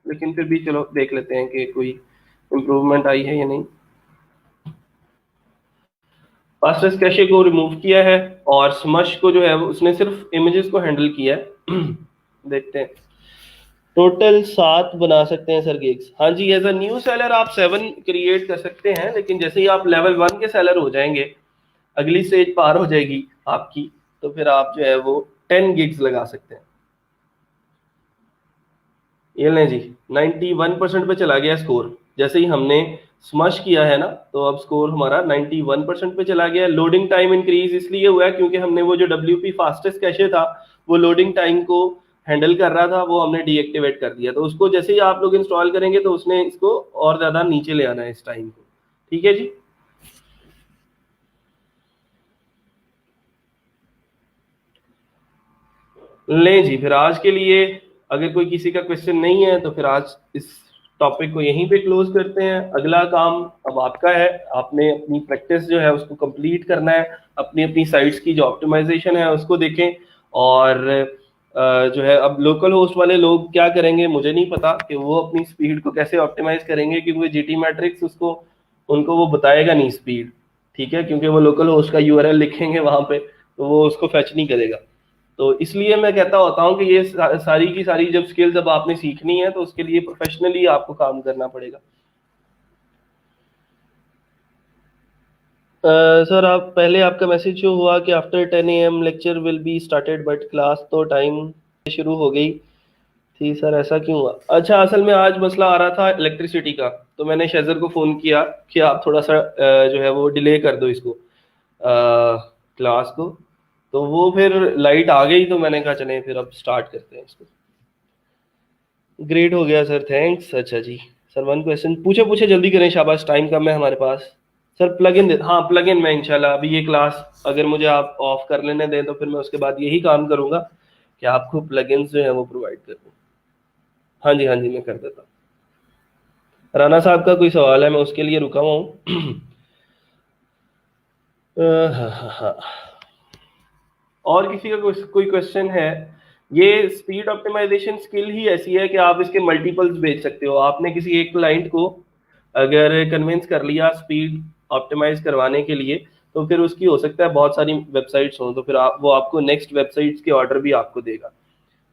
लेकिन फिर भी चलो देख लेते हैं कि कोई इम्प्रूवमेंट आई है या नहीं। फास्टेस्ट कैशे को रिमूव किया है और स्मश को जो है उसने सिर्फ इमेजेस को हैंडल किया है। देखते हैं। टोटल 7 बना सकते हैं सर गिग्स। हाँ जी, एज अ न्यू सेलर आप 7 क्रिएट कर सकते हैं, लेकिन जैसे ही आप लेवल 1 के सेलर हो जाएंगे, अगली स्टेज पार हो जाएगी आपकी, तो फिर आप जो है वो 10 गिग्स लगा सकते हैं। ये लें जी, 91% पे चला गया स्कोर। जैसे ही हमने स्मश किया है ना, तो अब स्कोर हमारा 91% पे चला गया। लोडिंग टाइम इंक्रीज इसलिए हुआ है क्योंकि हमने वो जो WP फास्टेस्ट कैशे था, वो लोडिंग टाइम को हैंडल कर रहा था, वो हमने डीएक्टिवेट कर दिया। तो उसको जैसे ही आप लोग इंस्टॉल करेंगे तो उसने इसको और ज्यादा नीचे ले आना है इस टाइम को। ठीक है जी। लें जी, फिर आज के लिए अगर कोई किसी का क्वेश्चन नहीं है तो फिर आज इस टॉपिक को यहीं पे क्लोज करते हैं। अगला काम अब आपका है, आपने अपनी प्रैक्टिस जो है उसको कंप्लीट करना है, अपनी अपनी साइट्स की जो ऑप्टिमाइजेशन है उसको देखें। और जो है अब लोकल होस्ट वाले लोग क्या करेंगे मुझे नहीं पता कि वो अपनी स्पीड को कैसे ऑप्टिमाइज करेंगे, क्योंकि जीटी मैट्रिक्स उसको उनको वो बताएगा नहीं स्पीड। ठीक है, क्योंकि वो लोकल होस्ट का यूआरएल लिखेंगे वहां पे, तो वो उसको फेच नहीं करेगा। तो इसलिए मैं कहता होता हूँ कि ये सारी की सारी जब स्किल्स अब आपने सीखनी है तो उसके लिए प्रोफेशनली आपको काम करना पड़ेगा। सर आप पहले आपका मैसेज जो हुआ कि after 10 AM lecture will be started, but class तो टाइम शुरू हो गई थी सर, ऐसा क्यों हुआ? अच्छा, असल में आज मसला आ रहा था इलेक्ट्रिसिटी का, तो मैंने शेजर को फ़ोन किया कि आप थोड़ा सा जो है वो डिले कर दो इसको क्लास को। तो वो फिर लाइट आ गई तो मैंने कहा चलें फिर अब स्टार्ट करते हैं इसको। ग्रेट हो गया सर, थैंक्स। अच्छा जी सर, वन क्वेश्चन पूछे पूछे, जल्दी करें, शाबाश, टाइम कम है हमारे पास। सर प्लग इन, हाँ प्लग इन मैं इंशाल्लाह अभी ये क्लास अगर मुझे आप ऑफ कर लेने दें तो फिर मैं उसके बाद यही काम करूंगा कि आपको प्लग इन जो है वो प्रोवाइड कर दूँ। हाँ जी, हाँ जी, मैं कर देता हूँ। राना साहब का कोई सवाल है, मैं उसके लिए रुका हुआ हूँ। हाँ हाँ हाँ, और किसी का कोई क्वेश्चन है? ये स्पीड ऑप्टिमाइजेशन स्किल ही ऐसी है कि आप इसके मल्टीपल्स बेच सकते हो। आपने किसी एक क्लाइंट को अगर कन्विंस कर लिया स्पीड ऑप्टिमाइज करवाने के लिए, तो फिर उसकी हो सकता है बहुत सारी वेबसाइट्स हों, तो फिर वो आपको नेक्स्ट वेबसाइट्स के ऑर्डर भी आपको देगा।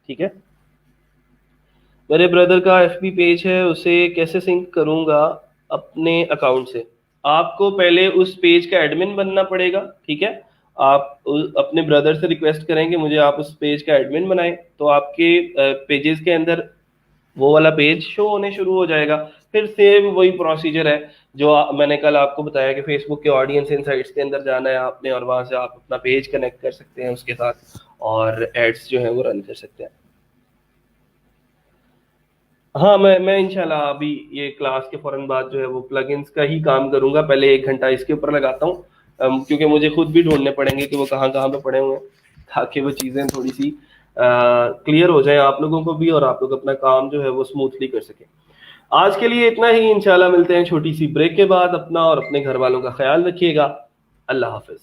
ठीक है। मेरे ब्रदर का FB पेज है, उसे कैसे सिंक करूंगा अपने अकाउंट से? आपको पहले उस पेज का एडमिन बनना पड़ेगा। ठीक है, आप अपने ब्रदर से रिक्वेस्ट करेंगे मुझे आप उस पेज का एडमिन बनाएं, तो आपके पेजेस के अंदर वो वाला पेज शो होने शुरू हो जाएगा। फिर सेम वही प्रोसीजर है जो मैंने कल आपको बताया कि फेसबुक के ऑडियंस इनसाइट्स के अंदर जाना है आपने, और वहां से आप अपना पेज कनेक्ट कर सकते हैं उसके साथ, और एड्स जो है वो रन कर सकते हैं। हाँ, मैं इंशाल्लाह अभी ये क्लास के फौरन बाद जो है वो प्लगइन्स का ही काम करूंगा। पहले 1 घंटा इसके ऊपर लगाता हूँ, क्योंकि मुझे खुद भी ढूंढने पड़ेंगे कि वो कहाँ कहाँ पे पड़े हुए हैं, ताकि वो चीज़ें थोड़ी सी क्लियर हो जाए आप लोगों को भी, और आप लोग अपना काम जो है वो स्मूथली कर सकें। आज के लिए इतना ही, इंशाल्लाह मिलते हैं छोटी सी ब्रेक के बाद। अपना और अपने घर वालों का ख्याल रखिएगा। अल्लाह हाफिज।